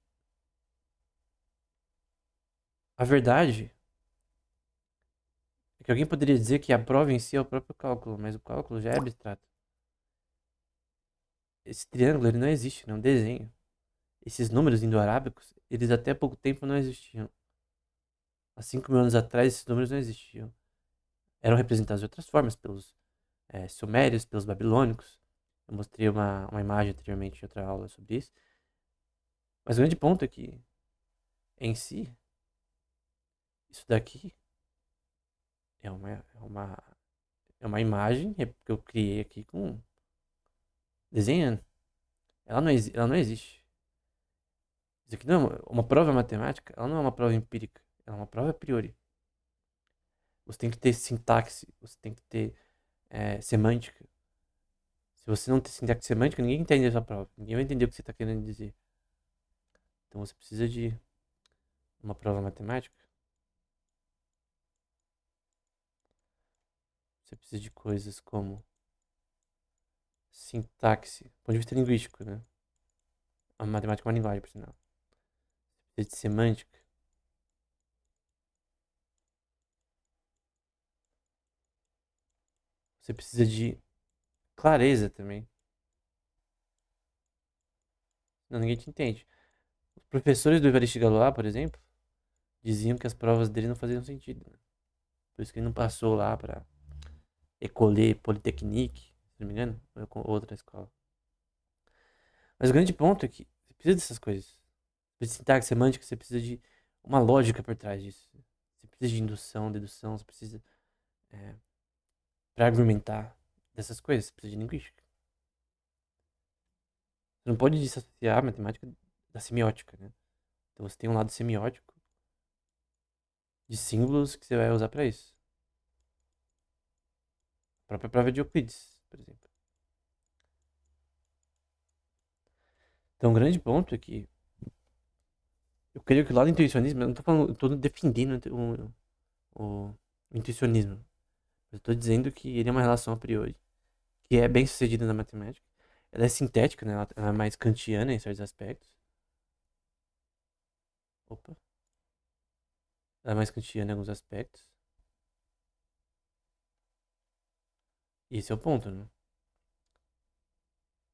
a verdade é que alguém poderia dizer que a prova em si é o próprio cálculo, mas o cálculo já é abstrato. Esse triângulo ele não existe, não é um desenho. Esses números indo-arábicos, eles até pouco tempo não existiam. Há 5.000 anos atrás, esses números não existiam. Eram representados de outras formas, pelos sumérios, pelos babilônicos. Eu mostrei uma imagem anteriormente em outra aula sobre isso. Mas o grande ponto é que, em si, isso daqui é uma imagem que eu criei aqui com desenhando. Ela não existe. Isso aqui não é uma prova matemática, ela não é uma prova empírica, ela é uma prova a priori. Você tem que ter sintaxe, você tem que ter semântica. Se você não tem sintaxe semântica, ninguém entende essa prova. Ninguém vai entender o que você está querendo dizer. Então você precisa de uma prova matemática. Você precisa de coisas como sintaxe, do ponto de vista linguístico, né? A matemática é uma linguagem, por sinal. Você precisa de semântica. Você precisa de clareza também. Não, ninguém te entende. Os professores do Evaristo Galois, por exemplo, diziam que as provas dele não faziam sentido, né? Por isso que ele não passou lá pra École Polytechnique, se não me engano, ou com outra escola. Mas o grande ponto é que você precisa dessas coisas. Você precisa de sintaxe semântica, você precisa de uma lógica por trás disso. Você precisa de indução, dedução, você precisa, para argumentar dessas coisas, você precisa de linguística. Você não pode dissociar a matemática da semiótica, né? Então você tem um lado semiótico de símbolos que você vai usar para isso. A própria prova de Euclides, por exemplo. Então o grande ponto é que eu creio que o lado do intuicionismo, eu não tô falando, eu tô defendendo o intuicionismo. Eu tô dizendo que ele é uma relação a priori, que é bem sucedida na matemática. Ela é sintética, né? Ela é mais kantiana em certos aspectos. Opa. Ela é mais kantiana em alguns aspectos. E esse é o ponto, né?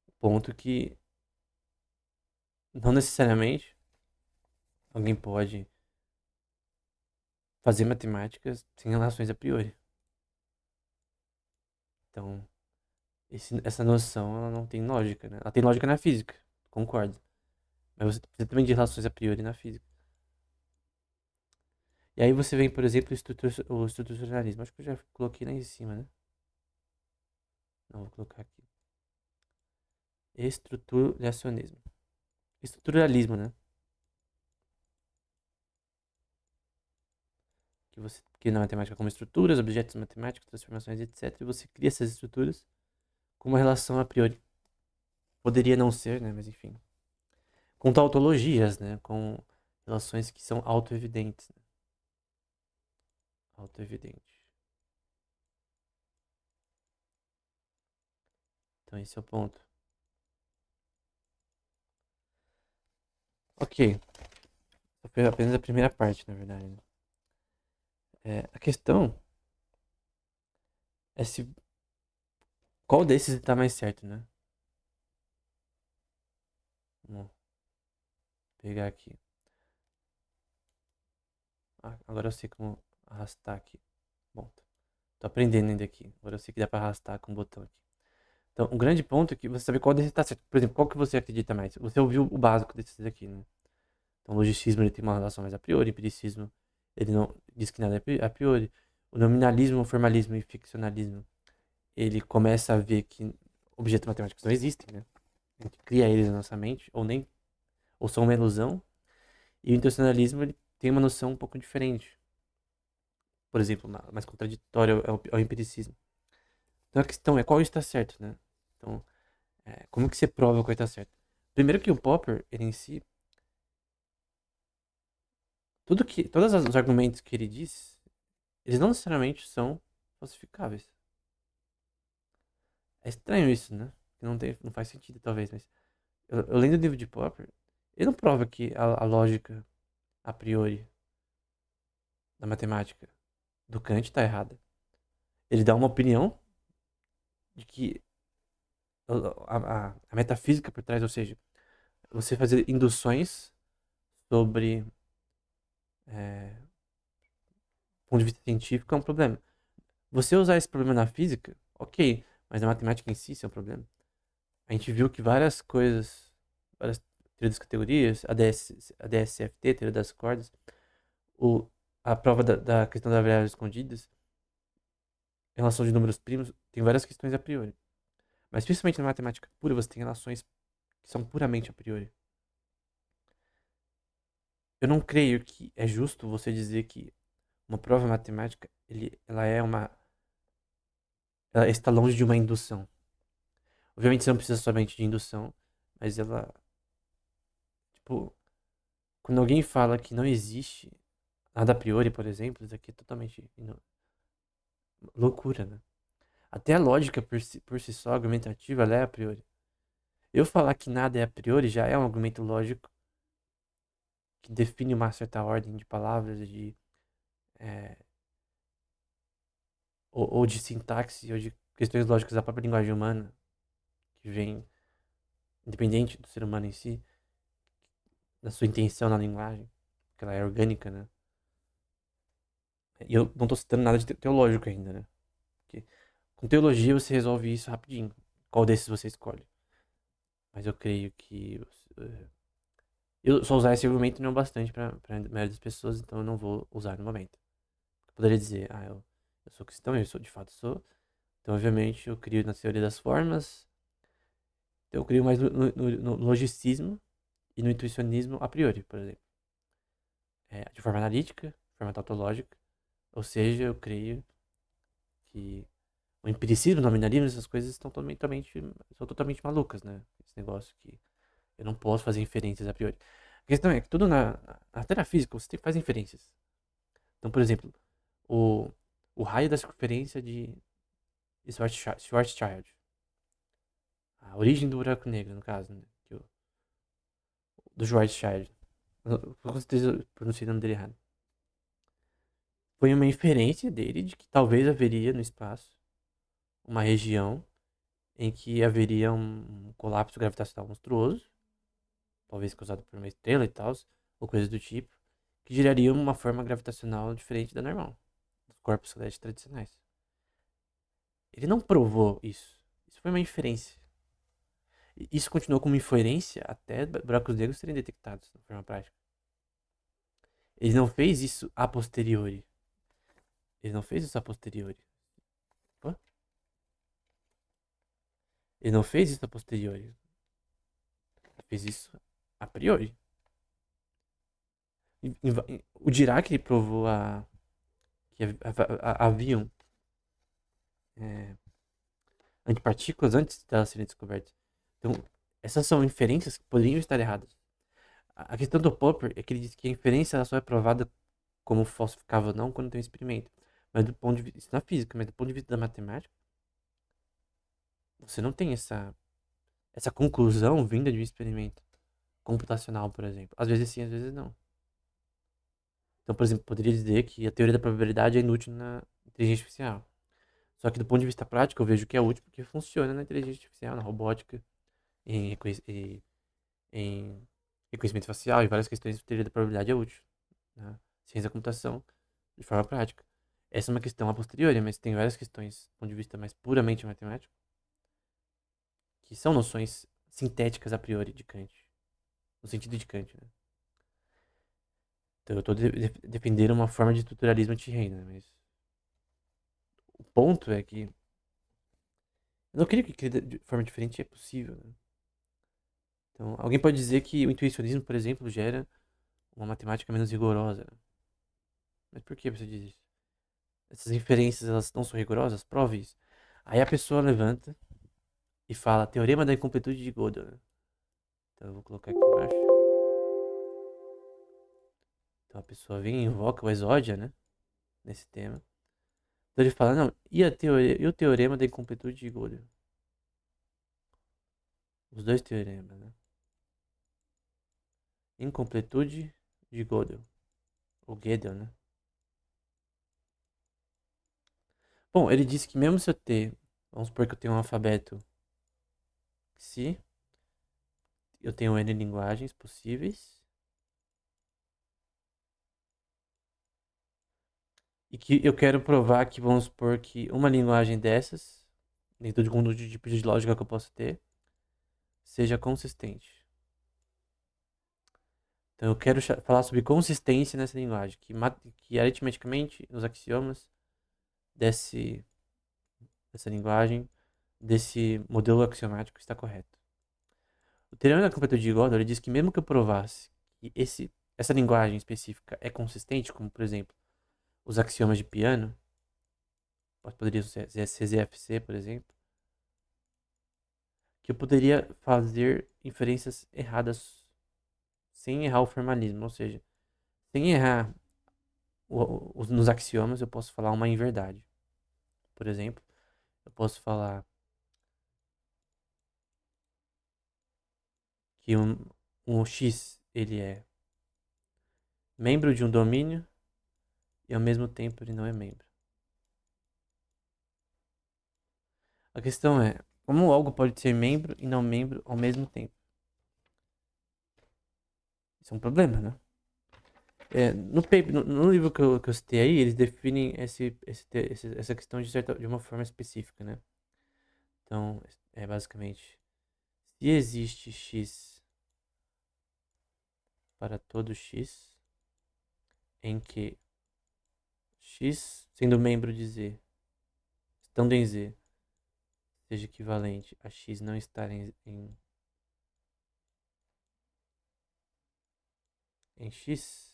O ponto que não necessariamente alguém pode fazer matemáticas sem relações a priori. Então, essa noção, ela não tem lógica, né? Ela tem lógica na física, concordo. Mas você precisa também de relações a priori na física. E aí você vem, por exemplo, o estruturalismo. Acho que eu já coloquei lá em cima, né? Não, vou colocar aqui. Estruturacionismo. Estruturalismo, né? Que você cria na matemática como estruturas, objetos matemáticos, transformações, etc. E você cria essas estruturas com uma relação a priori. Poderia não ser, né? Mas enfim. Com tautologias, né? Com relações que são autoevidentes. Né? Autoevidente. Então esse é o ponto. Ok. Foi apenas a primeira parte, na verdade. Né? A questão é se qual desses está mais certo, né? Vamos pegar aqui. Agora eu sei como arrastar aqui. Bom, tô aprendendo ainda aqui. Agora eu sei que dá pra arrastar com o botão aqui. Então, o grande ponto é que você sabe qual desses tá certo. Por exemplo, qual que você acredita mais? Você ouviu o básico desses aqui, né? Então, o logicismo ele tem uma relação mais a priori, o empiricismo ele não diz que nada é a priori. O nominalismo, o formalismo e o ficcionalismo, ele começa a ver que objetos matemáticos não existem, né? A gente cria eles na nossa mente, ou são uma ilusão. E o intencionalismo, ele tem uma noção um pouco diferente. Por exemplo, mais contraditória é o empiricismo. Então a questão é qual está certo, né? Então, como que você prova qual está certo? Primeiro que o Popper, ele em si, todos os argumentos que ele diz, eles não necessariamente são falsificáveis. É estranho isso, né? Que não faz sentido, talvez, mas eu lendo o livro de Popper, ele não prova que a lógica a priori da matemática do Kant está errada. Ele dá uma opinião de que a metafísica por trás, ou seja, você fazer induções sobre é, ponto de vista científico é um problema. Você usar esse problema na física, ok, mas na matemática em si, isso é um problema. A gente viu que várias coisas, várias teorias das categorias, a DSFT, teoria das cordas, o, a prova da questão das variáveis escondidas, em relação de números primos, tem várias questões a priori. Mas principalmente na matemática pura, você tem relações que são puramente a priori. Eu não creio que é justo você dizer que uma prova matemática, ela é ela está longe de uma indução. Obviamente você não precisa somente de indução, mas ela, tipo, quando alguém fala que não existe nada a priori, por exemplo, isso aqui é totalmente loucura, né? Até a lógica por si só, argumentativa, ela é a priori. Eu falar que nada é a priori já é um argumento lógico que define uma certa ordem de palavras, é, ou de sintaxe, ou de questões lógicas da própria linguagem humana, que vem independente do ser humano em si, da sua intenção na linguagem, que ela é orgânica, né? E eu não tô citando nada de teológico ainda, né? Porque com teologia você resolve isso rapidinho. Qual desses você escolhe? Mas eu creio que eu só usar esse argumento não é o bastante para a maioria das pessoas, então eu não vou usar no momento. Eu poderia dizer, eu sou cristão, eu sou de fato sou. Então, obviamente, eu crio na teoria das formas. Então, eu crio mais no logicismo e no intuicionismo a priori, por exemplo. De forma analítica, de forma tautológica. Ou seja, eu creio que o empiricismo, o nominalismo, essas coisas são totalmente malucas, né? Esse negócio que eu não posso fazer inferências a priori. A questão é que tudo até na física, você faz inferências. Então, por exemplo, o, o raio da circunferência de Schwarzschild. A origem do buraco negro, no caso, né? Do Schwarzschild. Com certeza eu pronunciei o nome dele errado. Foi uma inferência dele de que talvez haveria no espaço uma região em que haveria um colapso gravitacional monstruoso, talvez causado por uma estrela e tal, ou coisas do tipo, que geraria uma forma gravitacional diferente da normal, dos corpos celestes tradicionais. Ele não provou isso. Isso foi uma inferência. E isso continuou como inferência até buracos negros serem detectados de forma prática. Ele não fez isso a posteriori. Ele não fez isso a posteriori. Opa. Ele não fez isso a posteriori. Ele fez isso a priori. O Dirac ele provou que haviam é, antipartículas antes de elas serem descobertas. Então, essas são inferências que poderiam estar erradas. A questão do Popper é que ele diz que a inferência ela só é provada como falsificável ou não quando tem um experimento. Mas do ponto de vista, isso na física, mas do ponto de vista da matemática, você não tem essa conclusão vinda de um experimento computacional, por exemplo. Às vezes sim, às vezes não. Então, por exemplo, poderia dizer que a teoria da probabilidade é inútil na inteligência artificial. Só que do ponto de vista prático, eu vejo que é útil porque funciona na inteligência artificial, na robótica, em, em reconhecimento facial e várias questões de teoria da probabilidade é útil. Na ciência da computação, de forma prática. Essa é uma questão a posteriori, mas tem várias questões do ponto de vista mais puramente matemático, que são noções sintéticas a priori de Kant, no sentido de Kant, né? Então eu estou defendendo uma forma de estruturalismo anti-rei, né? Mas o ponto é que eu não creio que de forma diferente é possível, né? Então, alguém pode dizer que o intuicionismo, por exemplo, gera uma matemática menos rigorosa. Mas por que você diz isso? Essas inferências, elas não são rigorosas? Prove isso. Aí a pessoa levanta e fala, teorema da incompletude de Gödel, né? Então eu vou colocar aqui embaixo. Então a pessoa vem e invoca o exódia, né? Nesse tema. Então ele fala, não, e o teorema da incompletude de Gödel? Os dois teoremas, né? Incompletude de Gödel. Ou Gödel, né? Bom, ele disse que mesmo se eu ter, vamos supor que eu tenho um alfabeto se eu tenho N linguagens possíveis e que eu quero provar que, vamos supor que uma linguagem dessas, dentro de um conjunto de tipos de lógica que eu posso ter, seja consistente. Então eu quero falar sobre consistência nessa linguagem, que aritmeticamente, nos axiomas dessa linguagem, desse modelo axiomático está correto. O teorema da completude de Gödel ele diz que mesmo que eu provasse que essa linguagem específica é consistente, como por exemplo os axiomas de Peano, poderia ser CZFC, por exemplo, que eu poderia fazer inferências erradas sem errar o formalismo, ou seja, sem errar nos axiomas, eu posso falar uma inverdade. Por exemplo, eu posso falar que um X ele é membro de um domínio e ao mesmo tempo ele não é membro. A questão é, como algo pode ser membro e não membro ao mesmo tempo? Isso é um problema, né? No livro que eu citei aí, eles definem essa questão de uma forma específica, né? Então, é basicamente, se existe x para todo x, em que x, sendo membro de z, estando em z, seja equivalente a x não estar em x,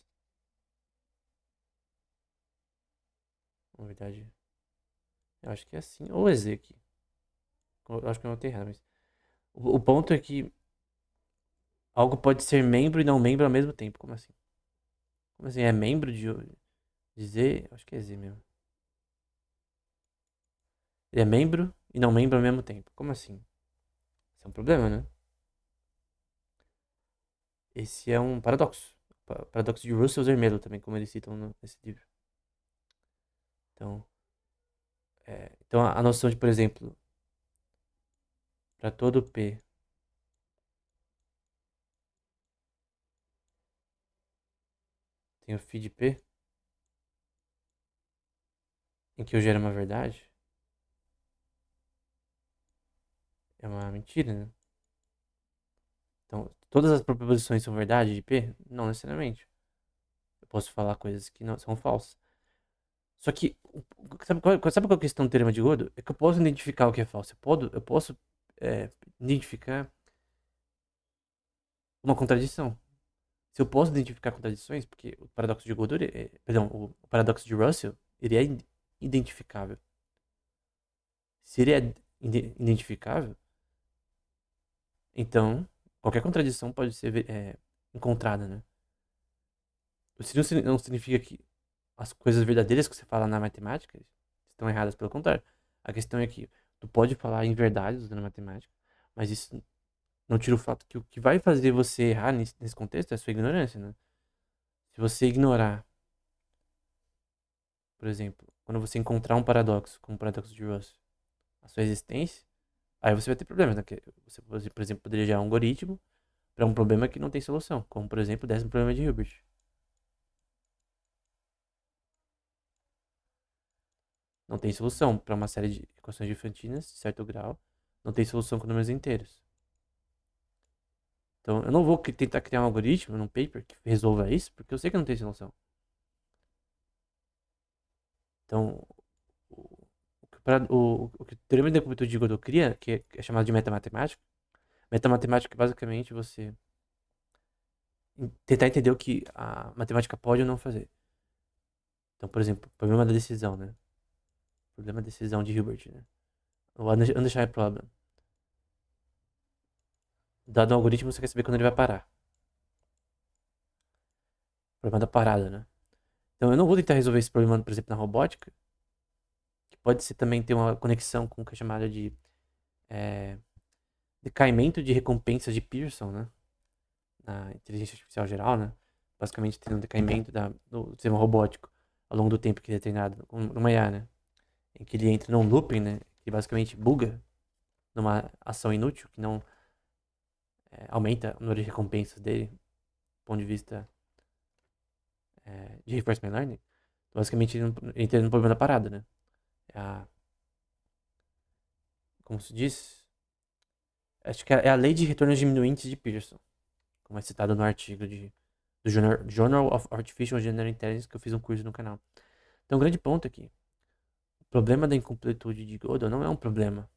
na verdade, eu acho que é assim, ou é z aqui. Eu acho que eu não tenho errado, mas o ponto é que algo pode ser membro e não membro ao mesmo tempo. Como assim? Como assim? É membro de Z? Acho que é Z mesmo. Ele é membro e não membro ao mesmo tempo. Como assim? Isso é um problema, né? Esse é um paradoxo. Paradoxo de Russell-Zermelo também, como eles citam nesse livro. Então, então a noção de, por exemplo, para todo P tem o phi de P, em que eu gero uma verdade, é uma mentira, né? Então, todas as proposições são verdade de P? Não necessariamente. Eu posso falar coisas que não são falsas. Só que, sabe qual é a questão do teorema de Gödel? É que eu posso identificar o que é falso. Eu posso identificar uma contradição. Se eu posso identificar contradições, porque o paradoxo de Gödel, perdão, o paradoxo de Russell, ele é identificável. Se ele é identificável, então qualquer contradição pode ser encontrada, né? Isso não significa que as coisas verdadeiras que você fala na matemática estão erradas, pelo contrário. A questão é que tu pode falar em verdades usando matemática, mas isso não tira o fato que o que vai fazer você errar nesse contexto é a sua ignorância, né? Se você ignorar, por exemplo, quando você encontrar um paradoxo, como o paradoxo de Russell, a sua existência, aí você vai ter problemas, né? Porque você, por exemplo, poderia gerar um algoritmo para um problema que não tem solução, como, por exemplo, o 10º problema de Hilbert. Não tem solução para uma série de equações diferentinas de certo grau, não tem solução com números inteiros. Então, eu não vou tentar criar um algoritmo num paper que resolva isso, porque eu sei que não tem solução. Então, o que o teorema de completude de Gödel cria, que é chamado de metamatemática, Metamatemática é basicamente você tentar entender o que a matemática pode ou não fazer. Então, por exemplo, problema da decisão, né? Problema da decisão de Hilbert, né? O Underside Problem. Dado um algoritmo, você quer saber quando ele vai parar. Problema da parada, né? Então, eu não vou tentar resolver esse problema, por exemplo, na robótica, que pode ser também ter uma conexão com o que é chamada de é, decaimento de recompensas de Pearson, né? Na inteligência artificial geral, né? Basicamente, tem um decaimento do sistema robótico ao longo do tempo que ele é treinado, numa IA, né? Em que ele entra num looping, né? Que basicamente buga numa ação inútil, que não aumenta o número de recompensas dele, do ponto de vista de reinforcement learning. Então, basicamente, ele entra no problema da parada, né? É como se diz? Acho que é a lei de retornos diminuintes de Pearson, como é citado no artigo do Journal of Artificial General Intelligence, que eu fiz um curso no canal. Então, o grande ponto aqui, o problema da incompletude de Gödel não é um problema,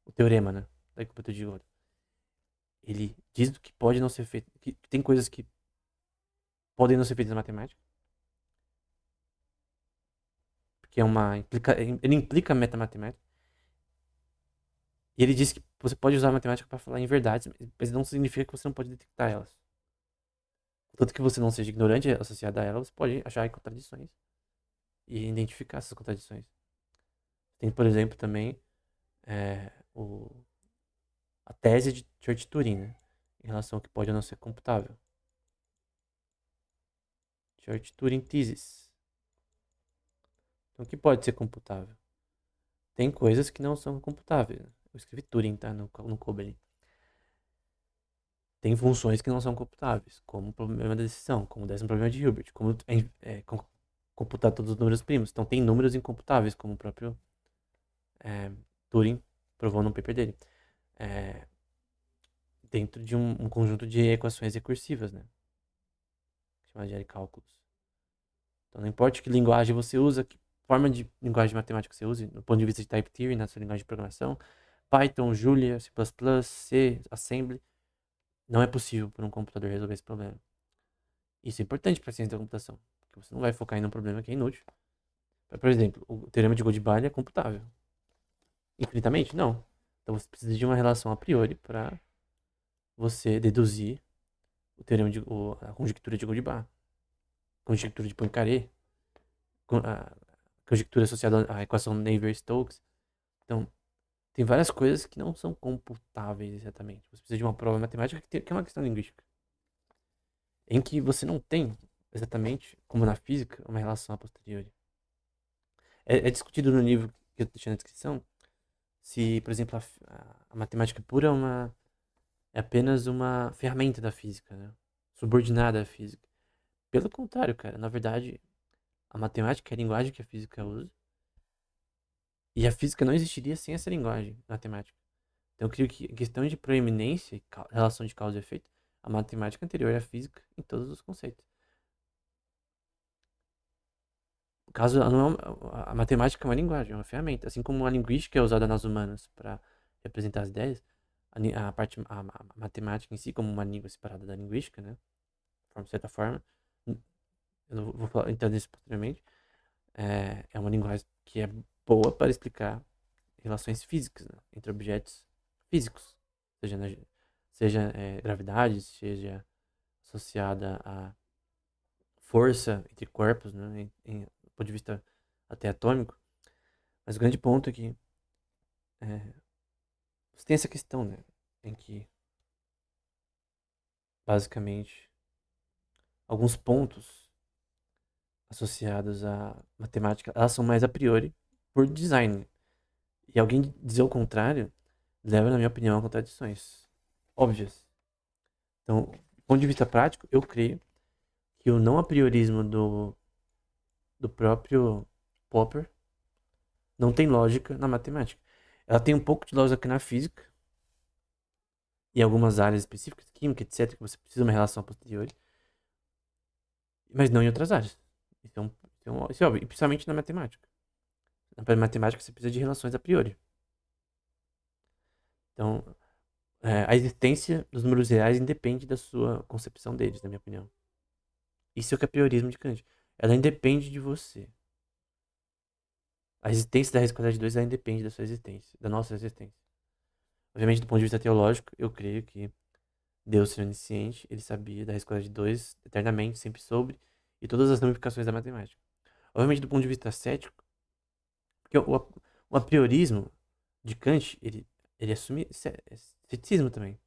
o teorema, né, da incompletude de Gödel. Ele diz que pode não ser feito, que tem coisas que podem não ser feitas na matemática, porque ele implica metamatemática. E ele diz que você pode usar a matemática para falar em verdades, mas não significa que você não pode detectar elas. Tanto que você não seja ignorante associado a elas, você pode achar contradições e identificar essas contradições. Tem, por exemplo, também é, o, a tese de Church-Turing, né? Em relação ao que pode ou não ser computável. Church-Turing thesis. Então, o que pode ser computável? Tem coisas que não são computáveis. Né? Eu escrevi Turing, tá? No Cobalt. Tem funções que não são computáveis, como o problema da decisão, como o 10º problema de Hilbert, como computar todos os números primos. Então, tem números incomputáveis, como o próprio Turing provou no paper dele. Dentro de um conjunto de equações recursivas, né? Chamada de cálculos. Então, não importa que linguagem você usa, que forma de linguagem de matemática você use, do ponto de vista de type theory, na sua linguagem de programação, Python, Julia, C++, C, Assembly, não é possível para um computador resolver esse problema. Isso é importante para a ciência da computação, porque você não vai focar em um problema que é inútil. Por exemplo, o teorema de Goldbach é computável. Infinitamente? Não. Então você precisa de uma relação a priori para você deduzir a conjectura de Goldbach, conjectura de Poincaré, a conjectura associada à equação Navier-Stokes. Então, tem várias coisas que não são computáveis exatamente. Você precisa de uma prova matemática que é uma questão linguística, em que você não tem exatamente, como na física, uma relação a posteriori. É discutido no livro que eu deixei na descrição se, por exemplo, a matemática pura é apenas uma ferramenta da física, né? Subordinada à física. Pelo contrário, cara, na verdade, a matemática é a linguagem que a física usa e a física não existiria sem essa linguagem matemática. Então, eu creio que em questão de proeminência e relação de causa e efeito, a matemática é anterior à física em todos os conceitos. No caso, a matemática é uma linguagem, é uma ferramenta. Assim como a linguística é usada nas humanas para representar as ideias, a matemática em si, como uma língua separada da linguística, né? De certa forma, eu não vou falar, entrar nisso posteriormente, é uma linguagem que é boa para explicar relações físicas, né? Entre objetos físicos, seja, gravidade, seja associada a força entre corpos, né? Do ponto de vista até atômico. Mas o grande ponto é que você tem essa questão, né? Em que, basicamente, alguns pontos associados à matemática, elas são mais a priori por design. E alguém dizer o contrário leva, na minha opinião, a contradições óbvias. Então, do ponto de vista prático, eu creio que o não a priorismo do próprio Popper não tem lógica na matemática. Ela tem um pouco de lógica na física, em algumas áreas específicas, química, etc., que você precisa de uma relação a posteriori, mas não em outras áreas. Isso é óbvio, e principalmente na matemática. Na matemática você precisa de relações a priori. Então, a existência dos números reais independe da sua concepção deles, na minha opinião. Isso é o que é priorismo de Kant. Ela independe de você. A existência da raiz quadrada de 2 ela independe da sua existência, da nossa existência. Obviamente, do ponto de vista teológico, eu creio que Deus ser onisciente, ele sabia da raiz quadrada de 2 eternamente, sempre soube, e todas as ramificações da matemática. Obviamente, do ponto de vista cético, porque o apriorismo de Kant, ele assume ceticismo também.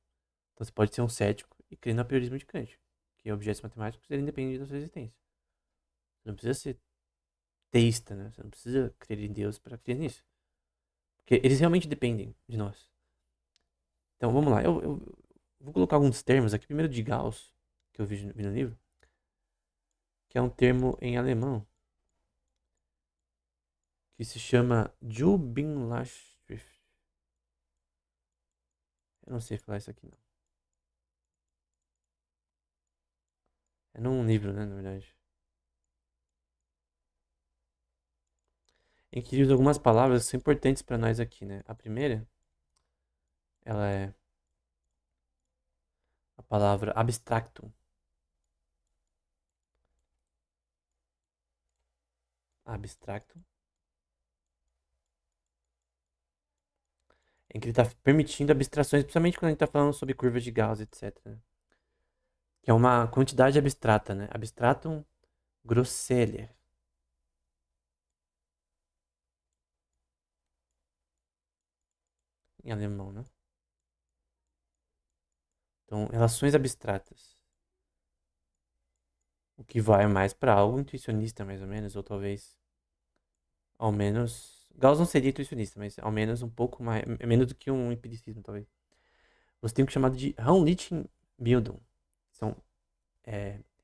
Então você pode ser um cético e crer no apriorismo de Kant, que objetos matemáticos ele independem da sua existência. Você não precisa ser teísta, né? Você não precisa crer em Deus para crer nisso. Porque eles realmente dependem de nós. Então vamos lá, eu vou colocar alguns termos aqui. Primeiro de Gauss, que eu vi no livro, que é um termo em alemão, que se chama Judenlastschrift. Eu não sei falar isso aqui não. É num livro, né, na verdade. Em que usa algumas palavras que são importantes para nós aqui, né? A primeira, ela é a palavra abstractum. Abstractum. Em que ele está permitindo abstrações, principalmente quando a gente está falando sobre curvas de Gauss, etc. Né? Que é uma quantidade abstrata, né? Abstratum grosseler. Em alemão, né? Então, relações abstratas. O que vai mais para algo intuicionista, mais ou menos, ou talvez, ao menos. Gauss não seria intuicionista, mas ao menos um pouco mais. Menos do que um empiricismo, talvez. Você tem o que é chamado de Raumlichtbildung. São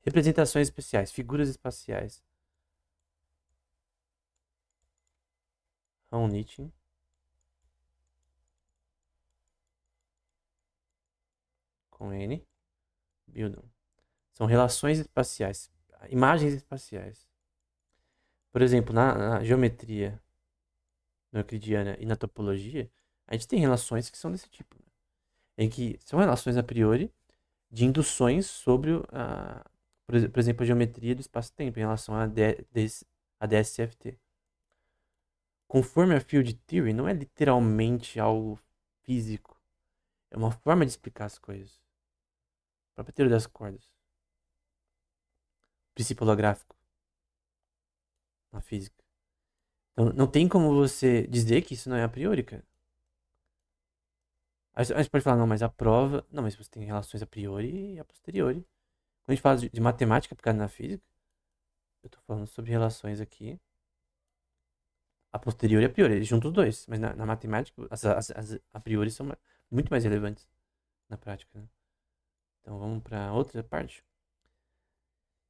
representações especiais, figuras espaciais. Raumlicht, com N, Bildung. São relações espaciais, imagens espaciais. Por exemplo, na geometria euclidiana e na topologia, a gente tem relações que são desse tipo, né? Em que são relações a priori de induções sobre, por exemplo, a geometria do espaço-tempo em relação a DSFT. Conforme a field theory, não é literalmente algo físico, é uma forma de explicar as coisas. A própria teoria das cordas. Princípio holográfico na física. Então, não tem como você dizer que isso não é a priori, cara. Aí você pode falar, não, mas a prova. Não, mas você tem relações a priori e a posteriori. Quando a gente fala de matemática aplicada na física, eu tô falando sobre relações aqui. A posteriori e a priori, eles juntam os dois. Mas na matemática, as a priori são muito mais relevantes na prática, né? Então vamos para outra parte.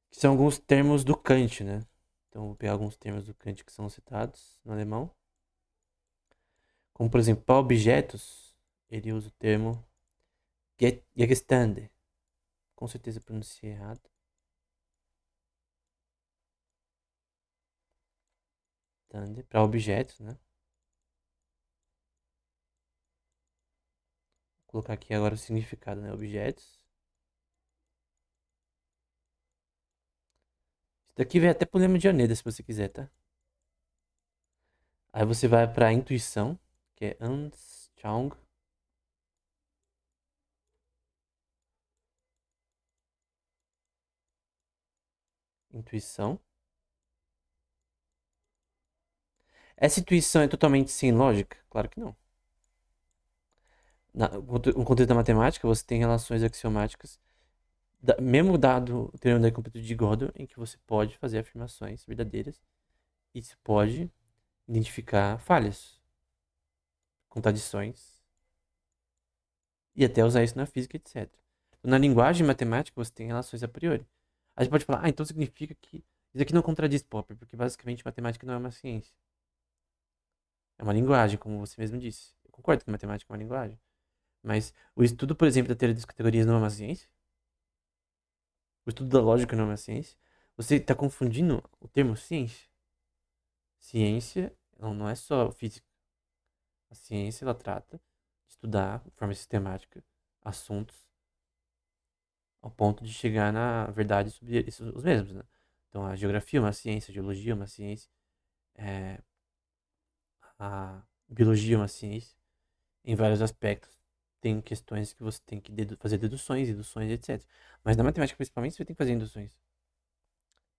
Que são alguns termos do Kant, né? Então vou pegar alguns termos do Kant que são citados no alemão. Como, por exemplo, para objetos, ele usa o termo Gegenstände. Com certeza pronunciei errado. Para objetos, né? Vou colocar aqui agora o significado, né? Objetos. Isso daqui vem até pro Lema de Aneda, se você quiser, tá? Aí você vai para intuição, que é Anschauung. Intuição. Essa intuição é totalmente sem lógica? Claro que não. No contexto da matemática, você tem relações axiomáticas, mesmo dado o teorema da incompletude de Gödel, em que você pode fazer afirmações verdadeiras e se pode identificar falhas, contradições e até usar isso na física, etc. Então, na linguagem matemática, você tem relações a priori. A gente pode falar, então significa que isso aqui não contradiz Popper, porque basicamente matemática não é uma ciência. É uma linguagem, como você mesmo disse. Eu concordo que matemática é uma linguagem. Mas o estudo, por exemplo, da teoria das categorias não é uma ciência? O estudo da lógica não é uma ciência? Você está confundindo o termo ciência? Ciência não é só física. A ciência, ela trata de estudar de forma sistemática assuntos ao ponto de chegar na verdade sobre os mesmos, né? Então, a geografia é uma ciência, a geologia é uma ciência, é, a biologia é uma ciência, em vários aspectos. Tem questões que você tem que fazer deduções, induções, etc. Mas na matemática, principalmente, você tem que fazer induções.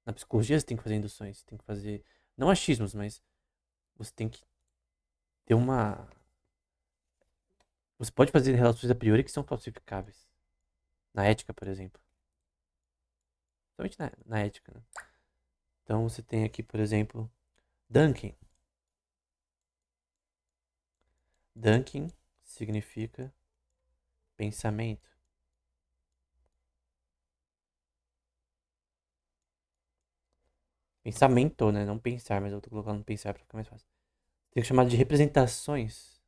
Na psicologia, você tem que fazer induções, você tem que fazer, não achismos, mas você tem que ter uma. Você pode fazer relações a priori que são falsificáveis. Na ética, por exemplo. Somente na ética, né? Então você tem aqui, por exemplo, Dunking. Dunking significa pensamento. Pensamento, né? Não pensar, mas eu tô colocando pensar pra ficar mais fácil. Tem que chamar de representações.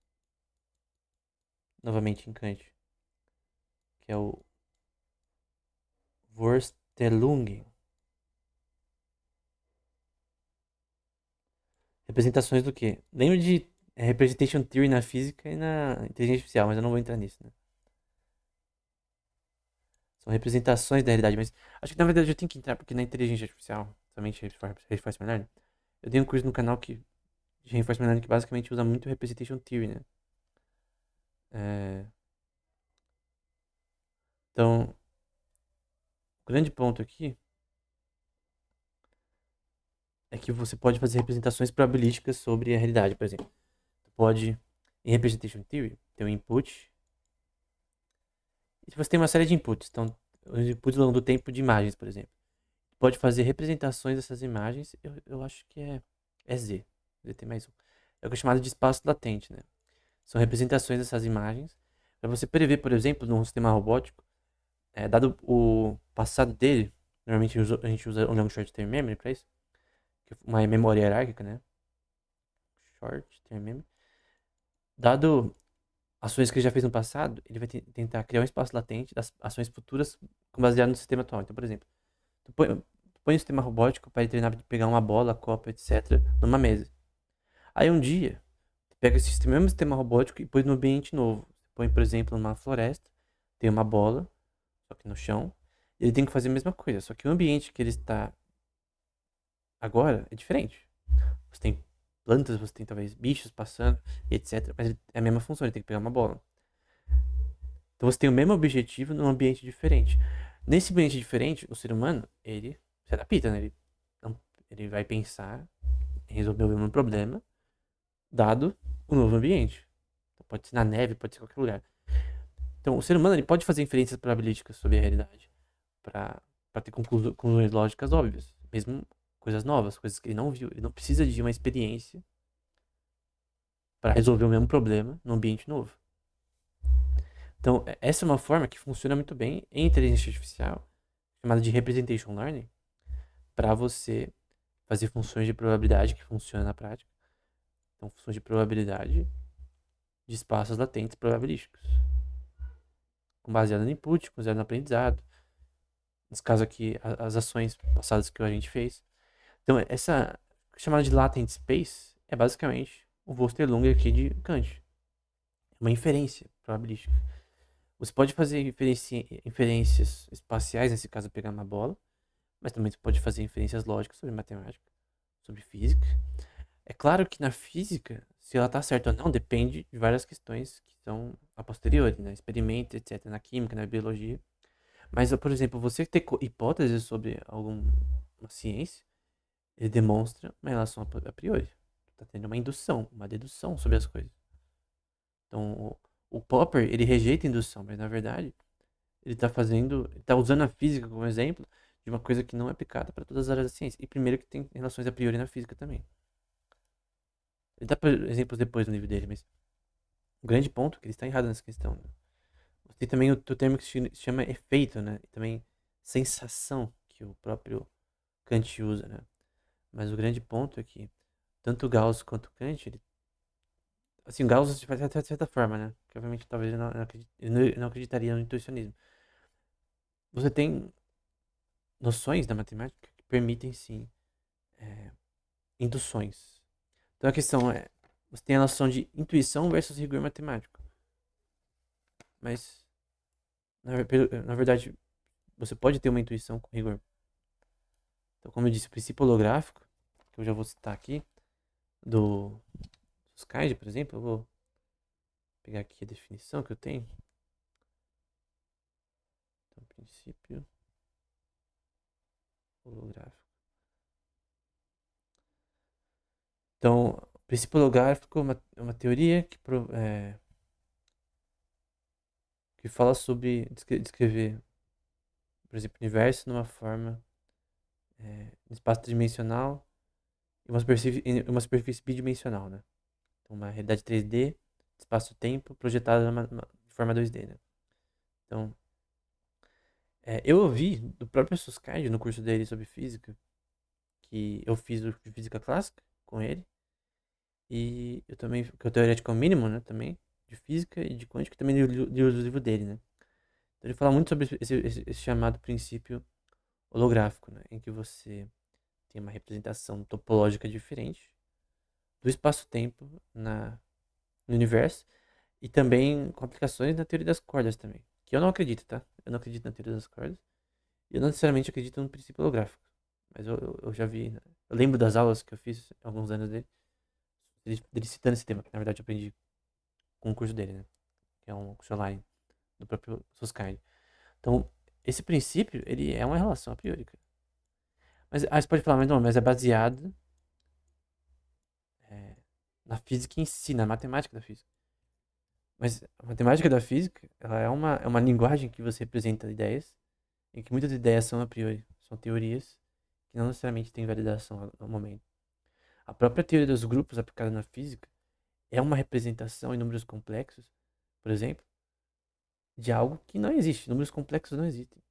Novamente em Kant. Que é o Vorstellung. Representações do quê? Lembra de Representation Theory na física e na inteligência artificial, mas eu não vou entrar nisso, né? São representações da realidade, mas acho que na verdade eu tenho que entrar porque na inteligência artificial, somente reinforcement learning, eu tenho um curso no canal de reinforcement learning que basicamente usa muito representation theory, né? É, então, o grande ponto aqui é que você pode fazer representações probabilísticas sobre a realidade, por exemplo. Você pode, em representation theory, ter um input, e você tem uma série de inputs, então, os inputs ao longo do tempo de imagens, por exemplo. Pode fazer representações dessas imagens, eu acho que é Z, ZT mais um. É o que é chamado de espaço latente, né? São representações dessas imagens para você prever, por exemplo, num sistema robótico, dado o passado dele, normalmente a gente usa o long short term memory para isso, que é uma memória hierárquica, né? Short term memory. Dado ações que ele já fez no passado, ele vai tentar criar um espaço latente das ações futuras baseado no sistema atual. Então, por exemplo, tu põe um sistema robótico para ele treinar de pegar uma bola, copa, etc., numa mesa. Aí um dia, tu pega esse mesmo sistema robótico e põe no ambiente novo. Põe, por exemplo, numa floresta, tem uma bola, só que no chão, e ele tem que fazer a mesma coisa, só que o ambiente que ele está agora é diferente. Você tem plantas, você tem talvez bichos passando, etc. Mas é a mesma função, ele tem que pegar uma bola. Então você tem o mesmo objetivo num ambiente diferente. Nesse ambiente diferente, o ser humano, ele se adapta, né? Ele vai pensar em resolver o mesmo problema, dado o novo ambiente. Então, pode ser na neve, pode ser em qualquer lugar. Então, o ser humano ele pode fazer inferências probabilísticas sobre a realidade para ter conclusões lógicas óbvias, mesmo coisas novas, coisas que ele não viu. Ele não precisa de uma experiência para resolver o mesmo problema num ambiente novo. Então, essa é uma forma que funciona muito bem em inteligência artificial, chamada de representation learning, para você fazer funções de probabilidade que funcionam na prática. Então, funções de probabilidade de espaços latentes probabilísticos, com baseado no input, com baseado no aprendizado. Nesse caso aqui, as ações passadas que a gente fez. Então, essa chamada de latent space é basicamente o Vosterlung aqui de Kant. É uma inferência probabilística. Você pode fazer inferências espaciais, nesse caso pegar uma bola, mas também você pode fazer inferências lógicas sobre matemática, sobre física. É claro que na física, se ela está certa ou não, depende de várias questões que estão a posteriori, né? Experimentos, etc., na química, na biologia. Mas, por exemplo, você ter hipóteses sobre alguma ciência, ele demonstra uma relação a priori. Está tendo uma indução, uma dedução sobre as coisas. Então, o Popper, ele rejeita a indução, mas na verdade, ele tá usando a física como exemplo de uma coisa que não é aplicada para todas as áreas da ciência. E primeiro que tem relações a priori na física também. Ele dá exemplos depois no livro dele, mas o grande ponto é que ele está errado nessa questão. Né? Tem também o termo que se chama efeito, né? E também sensação, que o próprio Kant usa, né? Mas o grande ponto é que tanto Gauss quanto Kant, assim, o Gauss de certa forma, né? Que obviamente talvez ele não acreditaria no intuicionismo. Você tem noções da matemática que permitem, sim, é, induções. Então a questão é, você tem a noção de intuição versus rigor matemático. Mas na verdade, você pode ter uma intuição com rigor. Então, como eu disse, o princípio holográfico, que eu já vou citar aqui, do Skyde, por exemplo, eu vou pegar aqui a definição que eu tenho. Então, princípio holográfico. Então, o princípio holográfico é uma teoria que fala sobre descrever, por exemplo, o universo numa forma espaço tridimensional e uma superfície bidimensional, né? Então, uma realidade 3D, espaço-tempo, projetada de forma 2D, né? Então, eu ouvi do próprio Susskind, no curso dele sobre física, que eu fiz o de física clássica com ele, e eu também, que é o teorético mínimo, né, também, de física e de quântica, também li o livro dele, né? Então ele fala muito sobre esse chamado princípio holográfico, né, em que você tem uma representação topológica diferente do espaço-tempo no universo e também com aplicações na teoria das cordas também, que eu não acredito, tá? Eu não acredito na teoria das cordas e eu não necessariamente acredito no princípio holográfico, mas eu já vi, né? Eu lembro das aulas que eu fiz há alguns anos dele citando esse tema, que na verdade eu aprendi com o curso dele, né? Que é um curso online do próprio Susskind. Então, esse princípio, ele é uma relação a priori, cara. Mas aí você pode falar, mas não, mas é baseado é, na física em si, na matemática da física. Mas a matemática da física, ela é uma linguagem que você representa ideias, em que muitas ideias são a priori, são teorias que não necessariamente têm validação no momento. A própria teoria dos grupos aplicada na física é uma representação em números complexos, por exemplo, de algo que não existe. Números complexos não existem.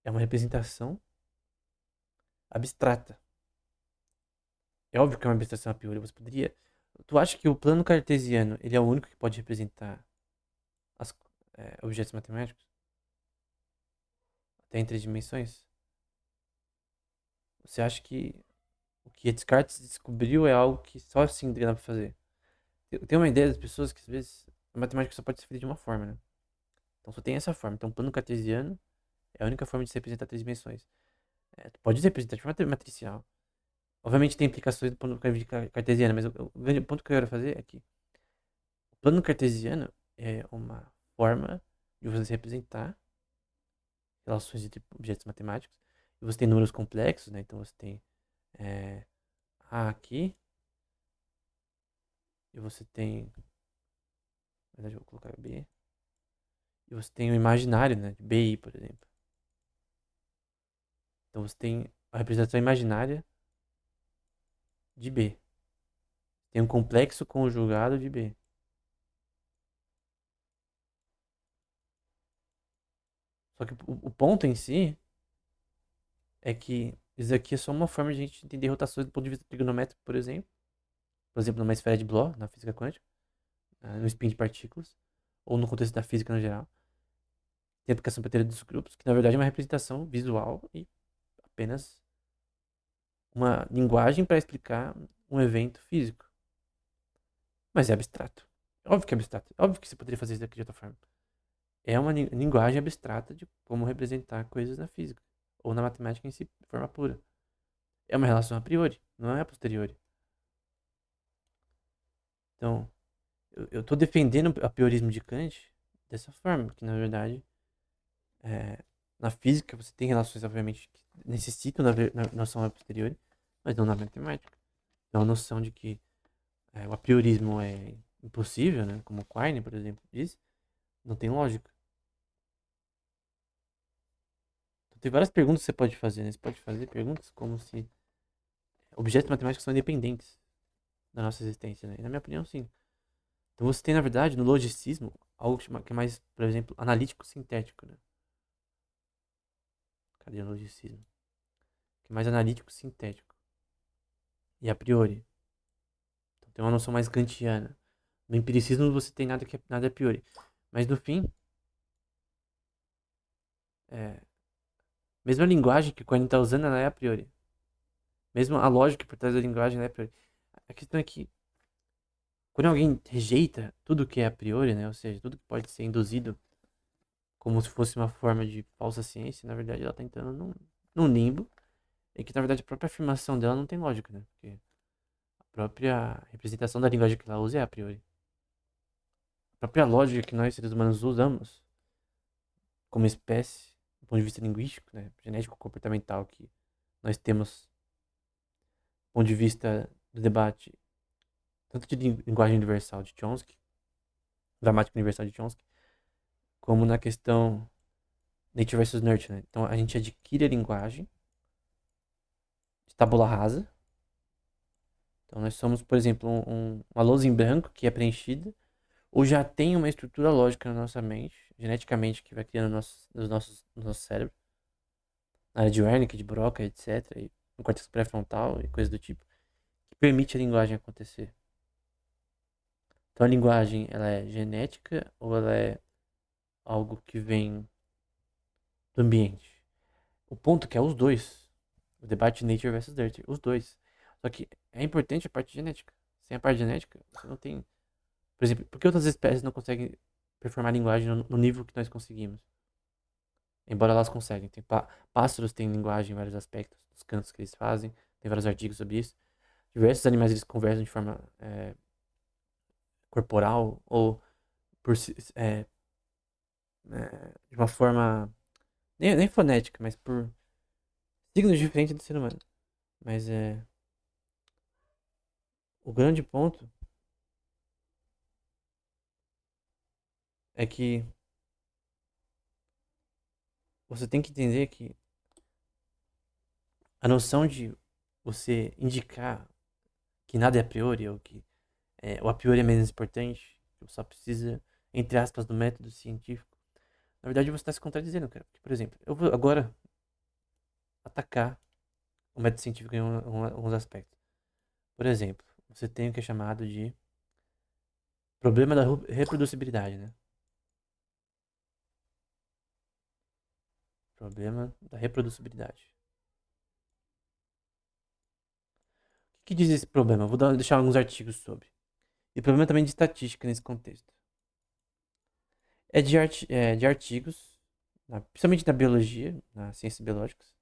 É uma representação abstrata. É óbvio que é uma abstração a priori. Você poderia. Tu acha que o plano cartesiano ele é o único que pode representar as, objetos matemáticos? Até em três dimensões? Você acha que o que Descartes descobriu é algo que só assim dá pra fazer? Eu tenho uma ideia das pessoas que às vezes a matemática só pode ser feita de uma forma, né? Então só tem essa forma. Então o plano cartesiano é a única forma de se representar três dimensões. Tu pode representar de forma matricial. Obviamente tem implicações do plano cartesiano, mas o grande ponto que eu quero fazer é que o plano cartesiano é uma forma de você representar relações entre objetos matemáticos. E você tem números complexos, né? Então você tem é, A aqui, e você tem. Na verdade, eu vou colocar B. E você tem o imaginário, né? De BI, por exemplo. Então você tem a representação imaginária de B. Tem um complexo conjugado de B. Só que o ponto em si é que isso aqui é só uma forma de a gente entender rotações do ponto de vista trigonométrico, por exemplo. Por exemplo, numa esfera de Bloch, na física quântica, no spin de partículas, ou no contexto da física no geral. Tem a aplicação para teoria dos grupos, que na verdade é uma representação visual e apenas uma linguagem para explicar um evento físico. Mas é abstrato. Óbvio que é abstrato. Óbvio que você poderia fazer isso daqui de outra forma. É uma linguagem abstrata de como representar coisas na física. Ou na matemática em si, de forma pura. É uma relação a priori, não é a posteriori. Então, eu estou defendendo o priorismo de Kant dessa forma, que na verdade, é, na física você tem relações, obviamente, que necessitam da noção a posteriori, mas não na matemática. Então, a noção de que o apriorismo é impossível, né, como Quine, por exemplo, diz, não tem lógica. Então, tem várias perguntas que você pode fazer, né? Você pode fazer perguntas como se objetos matemáticos são independentes da nossa existência, né? E na minha opinião, sim. Então você tem, na verdade, no logicismo, algo que é mais, por exemplo, analítico-sintético, né? Cadê o logicismo? Que é mais analítico-sintético. E a priori. Então tem uma noção mais kantiana. No empiricismo você tem nada que é nada a priori. Mas no fim, é, mesmo a linguagem que o Quine está usando, ela é a priori. Mesmo a lógica por trás da linguagem, ela é a priori. A questão é que quando alguém rejeita tudo que é a priori, né? Ou seja, tudo que pode ser induzido como se fosse uma forma de falsa ciência. Na verdade, ela tá entrando num limbo, e que, na verdade, a própria afirmação dela não tem lógica, né? Porque a própria representação da linguagem que ela usa é a priori. A própria lógica que nós, seres humanos, usamos como espécie, do ponto de vista linguístico, né? Genético, comportamental, que nós temos, do ponto de vista do debate, tanto de linguagem universal de Chomsky, gramática universal de Chomsky, como na questão nature versus nurture, né? Então a gente adquire a linguagem de tabula rasa. Então nós somos, por exemplo, uma lousa em branco que é preenchida, ou já tem uma estrutura lógica na nossa mente, geneticamente, que vai criando no nosso cérebro, na área de Wernicke, de Broca, etc., e no córtex pré-frontal e coisas do tipo, que permite a linguagem acontecer. Então a linguagem, ela é genética ou ela é algo que vem do ambiente? O ponto é que é os dois. O debate nature versus nurture, os dois. Só que é importante a parte genética. Sem a parte genética, você não tem. Por exemplo, por que outras espécies não conseguem performar a linguagem no nível que nós conseguimos? Embora elas conseguem. Pássaros têm linguagem em vários aspectos, dos cantos que eles fazem, tem vários artigos sobre isso. Diversos animais eles conversam de forma corporal ou por, de uma forma nem fonética, mas por signos diferentes do ser humano. Mas o grande ponto é que você tem que entender que a noção de você indicar que nada é a priori, ou que o a priori é menos importante, que só precisa, entre aspas, do método científico, na verdade você está se contradizendo, cara. Porque, por exemplo, eu vou agora atacar o método científico em alguns aspectos. Por exemplo, você tem o que é chamado de problema da reproducibilidade, né? Problema da reproducibilidade. O que diz esse problema? Eu vou deixar alguns artigos sobre. E problema também de estatística nesse contexto. De artigos, principalmente na biologia, nas ciências biológicas,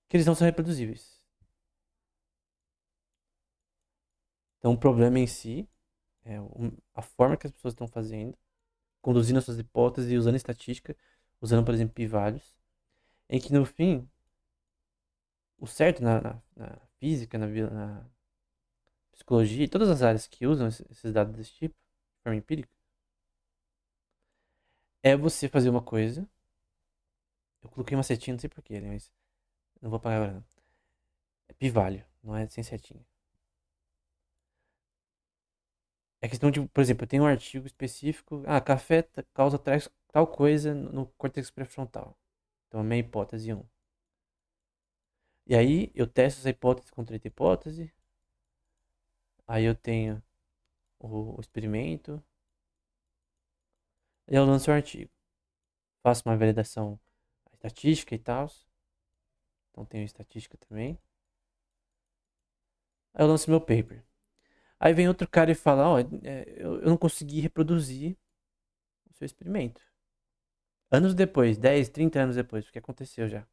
que eles não são reproduzíveis. Então, o problema em si é a forma que as pessoas estão fazendo, conduzindo as suas hipóteses e usando estatística, usando, por exemplo, p-values, em que no fim, o certo na física, na psicologia e todas as áreas que usam esses dados desse tipo, de forma empírica, é você fazer uma coisa. Eu coloquei uma setinha, não sei porquê, né, mas não vou apagar agora não. É p-value, não é sem setinha. É questão de, por exemplo, eu tenho um artigo específico. Ah, café causa tal coisa no córtex pré-frontal. Então, a minha hipótese 1. E aí, eu testo essa hipótese contra outra hipótese. Aí eu tenho o experimento. E eu lanço o artigo. Faço uma validação estatística e tal. Então, tenho estatística também. Aí eu lanço meu paper. Aí vem outro cara e fala: Ó, eu não consegui reproduzir o seu experimento. Anos depois, 10, 30 anos depois, o que aconteceu já?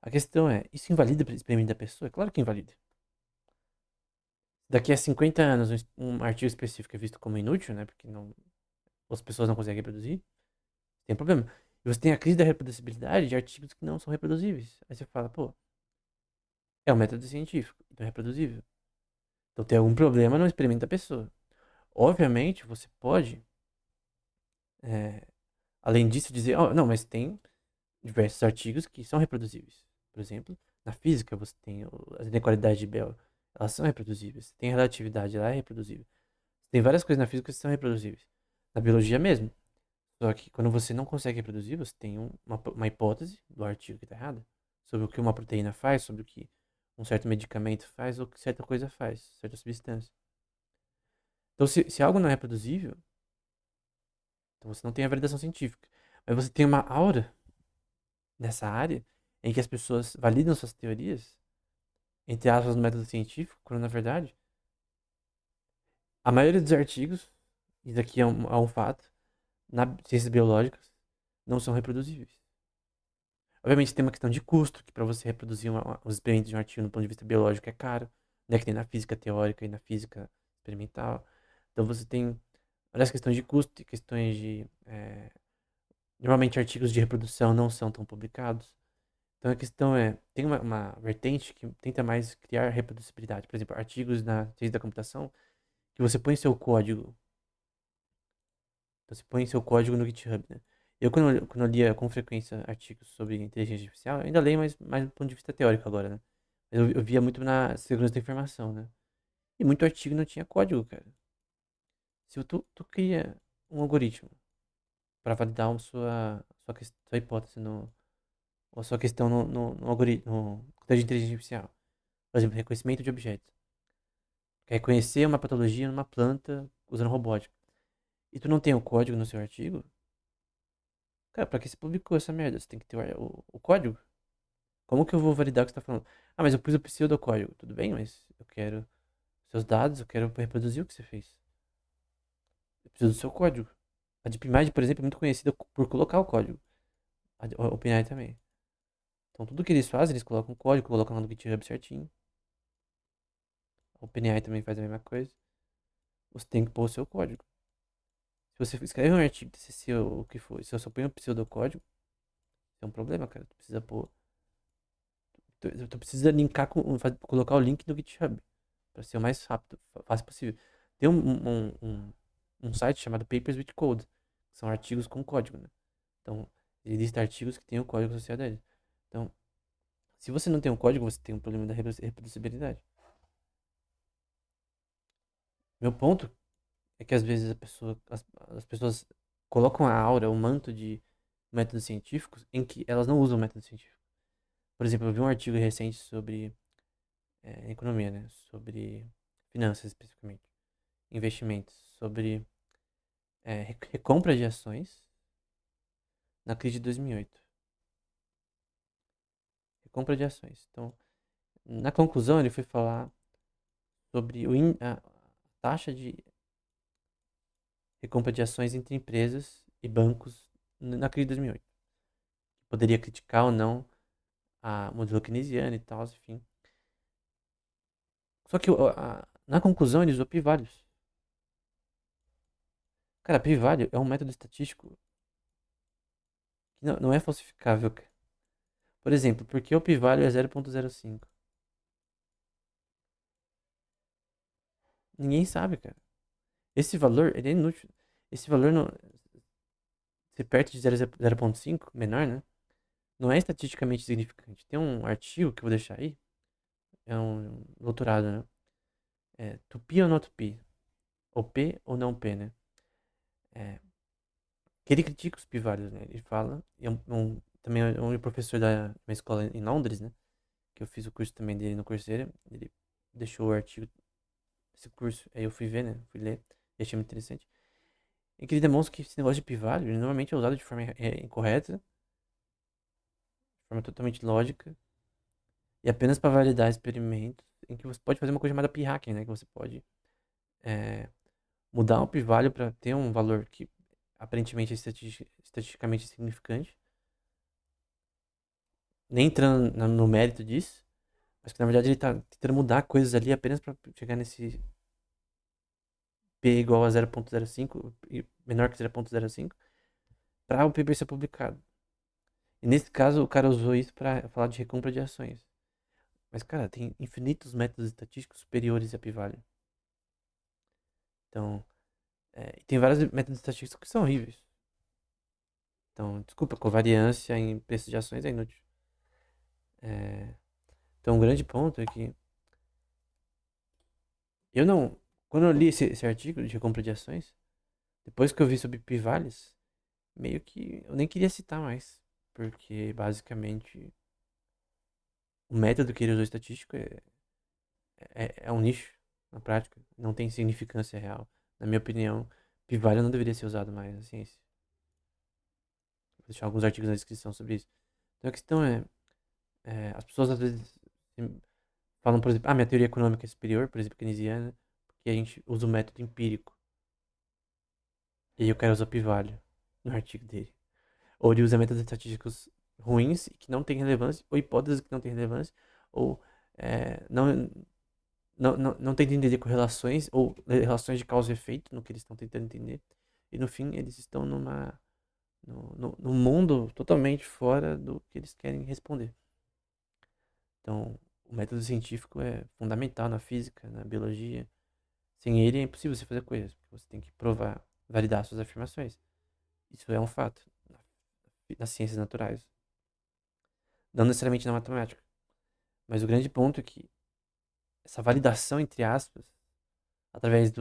A questão é, isso invalida o experimento da pessoa? É claro que invalida. Daqui a 50 anos, um artigo específico é visto como inútil, né? Porque as pessoas não conseguem reproduzir. Tem problema. E você tem a crise da reproduzibilidade de artigos que não são reproduzíveis. Aí você fala, pô, é um método científico, então é reproduzível. Então tem algum problema no experimento da pessoa. Obviamente, você pode, é, além disso, dizer, oh, não, mas tem diversos artigos que são reproduzíveis. Por exemplo, na física você tem as inequalidades de Bell, elas são reproduzíveis. Tem relatividade, ela é reproduzível. Tem várias coisas na física que são reproduzíveis. Na biologia mesmo. Só que quando você não consegue reproduzir, você tem uma hipótese do artigo que está errada sobre o que uma proteína faz, sobre o que um certo medicamento faz ou o que certa coisa faz, certa substância. Então, se algo não é reproduzível, então você não tem a validação científica. Mas você tem uma aura nessa área em que as pessoas validam suas teorias, entre aspas, no método científico, quando na verdade, a maioria dos artigos Isso aqui é um fato. Na ciências biológicas, não são reproduzíveis. Obviamente tem uma questão de custo, que para você reproduzir os experimentos de um artigo no ponto de vista biológico é caro, né? Que tem na física teórica e na física experimental. Então você tem várias questões de custo e questões de. Normalmente artigos de reprodução não são tão publicados. Então a questão é, tem uma vertente que tenta mais criar reproducibilidade. Por exemplo, artigos na ciência da computação, que você põe seu código. Então você põe seu código no GitHub, né? Quando eu lia com frequência artigos sobre inteligência artificial, eu ainda leio mais do ponto de vista teórico agora, né? Eu via muito na segurança da informação, né? E muito artigo não tinha código, cara. Se tu cria um algoritmo para validar sua hipótese ou sua questão no algoritmo, no código de inteligência artificial, por exemplo, reconhecimento de objetos, quer reconhecer uma patologia numa planta usando robótica, e tu não tem o código no seu artigo, cara, pra que você publicou essa merda? Você tem que ter o código. Como que eu vou validar o que você tá falando? Ah, mas eu pus o pseudocódigo. Tudo bem, mas eu quero seus dados, eu quero reproduzir o que você fez. Eu preciso do seu código. A DeepMind, por exemplo, é muito conhecida por colocar o código. A OpenAI também. Então, tudo que eles fazem, eles colocam o código, colocam lá no GitHub certinho. A OpenAI também faz a mesma coisa. Você tem que pôr o seu código. Se você escreve um artigo de TCC ou o que for, se eu só põe um pseudocódigo, é um problema, cara. Tu precisa pôr. Tu precisa linkar colocar o link no GitHub. Para ser o mais rápido, fácil possível. Tem um site chamado Papers with Code, que são artigos com código, né? Então, ele lista artigos que têm o código associado a eles. Então, se você não tem um código, você tem um problema da reproducibilidade. Meu ponto é que às vezes as pessoas colocam a aura, o manto de métodos científicos em que elas não usam método científico. Por exemplo, eu vi um artigo recente sobre economia, né? Sobre finanças especificamente, investimentos, sobre recompra de ações na crise de 2008. Recompra de ações. Então, na conclusão, ele foi falar sobre a taxa de recompra de ações entre empresas e bancos na crise de 2008. Poderia criticar ou não a modelo keynesiano e tal, enfim. Só que na conclusão ele usou p-values. Cara, p-value é um método estatístico que não é falsificável. Por exemplo, por que o p-value é 0,05? Ninguém sabe, cara. Esse valor, ele é inútil. Esse valor, não, se perto de 0,5, menor, né? Não é estatisticamente significante. Tem um artigo que eu vou deixar aí. É um doutorado, né? To P ou not P? Ou P ou não P, né? É, que ele critica os p-values, né? Ele fala, e também é um professor da uma escola em Londres, né? Que eu fiz o curso também dele no Coursera. Ele deixou o artigo desse curso. Aí eu fui ver, né? Fui ler. E achei muito interessante. E que ele demonstra que esse negócio de p-value ele normalmente é usado de forma incorreta, de forma totalmente lógica, e apenas para validar experimentos em que você pode fazer uma coisa chamada p-hacking, né? Que você pode é, mudar o p-value para ter um valor que aparentemente é estatisticamente significante, nem entrando no mérito disso, mas que na verdade ele está tentando mudar coisas ali apenas para chegar nesse P igual a 0,05 e menor que 0,05 para o paper ser publicado. E nesse caso o cara usou isso para falar de recompra de ações. Mas cara, tem infinitos métodos estatísticos superiores a p-value. Então, e tem vários métodos estatísticos que são horríveis. Então, desculpa, covariância em preço de ações é inútil. É, então, um grande ponto é que eu não. Quando eu li esse artigo de recompra de ações, depois que eu vi sobre p-values, meio que eu nem queria citar mais. Porque, basicamente, o método que ele usou estatístico é um nicho, na prática. Não tem significância real. Na minha opinião, p-value não deveria ser usado mais na ciência. Vou deixar alguns artigos na descrição sobre isso. Então, a questão as pessoas às vezes falam, por exemplo, minha teoria econômica é superior, por exemplo, keynesiana, porque a gente usa o método empírico. E aí o cara usa Pivalho no artigo dele. Ou ele usa métodos estatísticos ruins que não têm relevância, ou hipóteses que não têm relevância, ou não tenta entender correlações, ou relações de causa e efeito no que eles estão tentando entender. E no fim eles estão num mundo totalmente fora do que eles querem responder. Então, o método científico é fundamental na física, na biologia. Sem ele é impossível você fazer coisas, porque você tem que provar, validar suas afirmações. Isso é um fato nas ciências naturais, não necessariamente na matemática. Mas o grande ponto é que essa validação, entre aspas, através de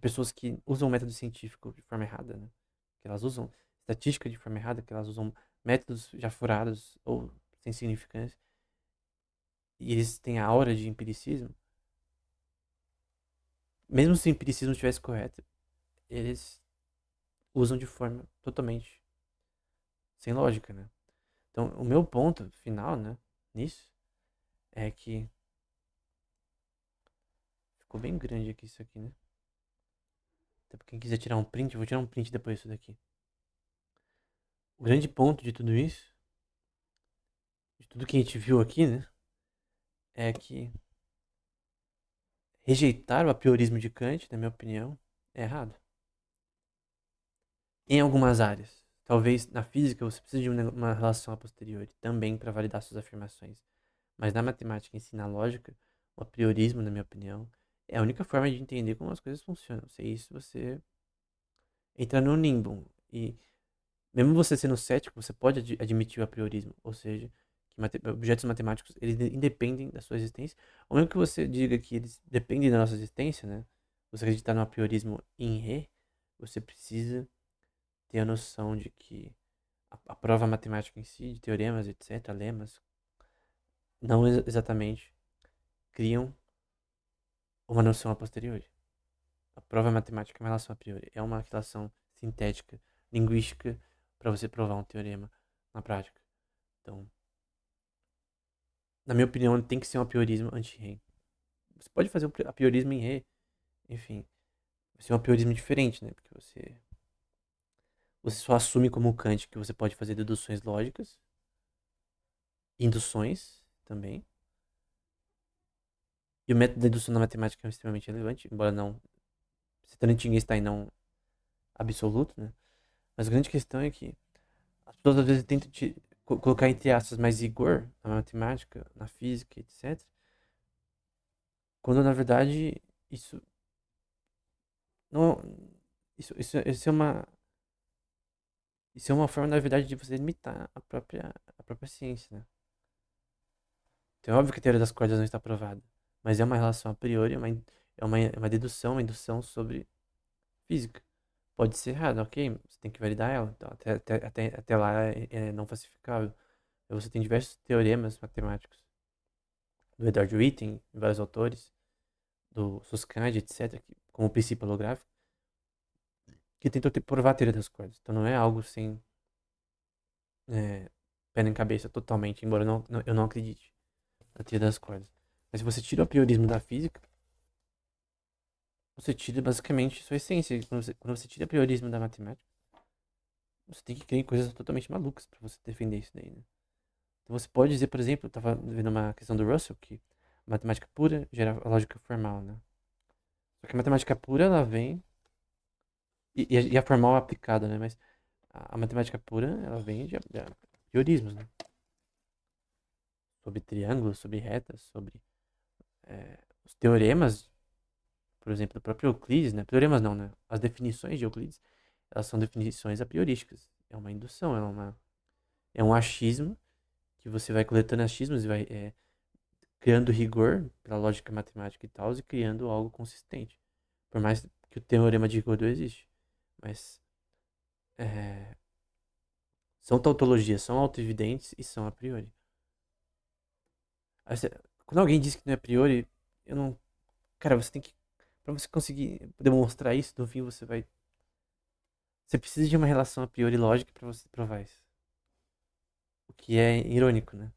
pessoas que usam o método científico de forma errada, né? Que elas usam estatística de forma errada, que elas usam métodos já furados ou sem significância, e eles têm a aura de empiricismo. Mesmo se o empiricismo estivesse correto, eles usam de forma totalmente sem lógica, né? Então, o meu ponto final, né, nisso, é que ficou bem grande aqui isso aqui, né? Até pra quem quiser tirar um print, eu vou tirar um print depois disso daqui. O grande ponto de tudo isso, de tudo que a gente viu aqui, né, é que rejeitar o apriorismo de Kant, na minha opinião, é errado. Em algumas áreas. Talvez na física você precise de uma relação a posteriori também para validar suas afirmações. Mas na matemática em si, na lógica, o apriorismo, na minha opinião, é a única forma de entender como as coisas funcionam. Sem isso, você entra no limbo. E mesmo você sendo cético, você pode admitir o apriorismo. Ou seja, que objetos matemáticos eles independem da sua existência. Ou mesmo que você diga que eles dependem da nossa existência, né? Você acreditar no apriorismo em ré, você precisa ter a noção de que a prova matemática em si, de teoremas, etc., lemas, não exatamente criam uma noção a posteriori. A prova matemática é uma relação a priori, é uma relação sintética, linguística, para você provar um teorema na prática. Então, na minha opinião, tem que ser um apriorismo anti-Rei. Você pode fazer um apriorismo em Rei, enfim, vai ser um apriorismo diferente, né? Porque você só assume como Kant que você pode fazer deduções lógicas, induções também. E o método de dedução na matemática é extremamente relevante, embora não citando Wittgenstein não absoluto, né? Mas a grande questão é que as pessoas às vezes tentam colocar entre aspas mais rigor na matemática, na física, etc. Quando na verdade isso não isso é uma forma na verdade de você limitar a própria ciência, né? Então é óbvio que a teoria das cordas não está provada, mas é uma relação a priori, é uma dedução, uma indução sobre física. Pode ser errado, ok, você tem que validar ela. Então, até lá é não falsificável. Aí você tem diversos teoremas matemáticos do Edward Witten, e vários autores, do Susskind, etc., como o princípio holográfico, que tentam provar a teoria das cordas. Então não é algo sem pé nem cabeça totalmente, embora eu não acredite na teoria das cordas. Mas se você tira o apriorismo da física, você tira basicamente sua essência. Quando você tira o apriorismo da matemática, você tem que crer em coisas totalmente malucas para você defender isso daí, né? Então você pode dizer, por exemplo, eu estava vendo uma questão do Russell, que matemática pura gera a lógica formal, né? Só que a matemática pura, ela vem, e a formal é aplicada, né? Mas a matemática pura, ela vem de teorismos, né? Sobre triângulos, sobre retas, sobre os teoremas, por exemplo, do próprio Euclides, né? Teoremas não, né? As definições de Euclides, elas são definições a priorísticas. É uma indução, é um achismo que você vai coletando achismos e vai criando rigor pela lógica matemática e tal, e criando algo consistente. Por mais que o teorema de Gödel existe. Mas é, são tautologias, são autoevidentes e são a priori. Aí quando alguém diz que não é a priori, eu não. Cara, você tem que. Pra você conseguir demonstrar isso, no fim você vai. Você precisa de uma relação a priori lógica pra você provar isso. O que é irônico, né?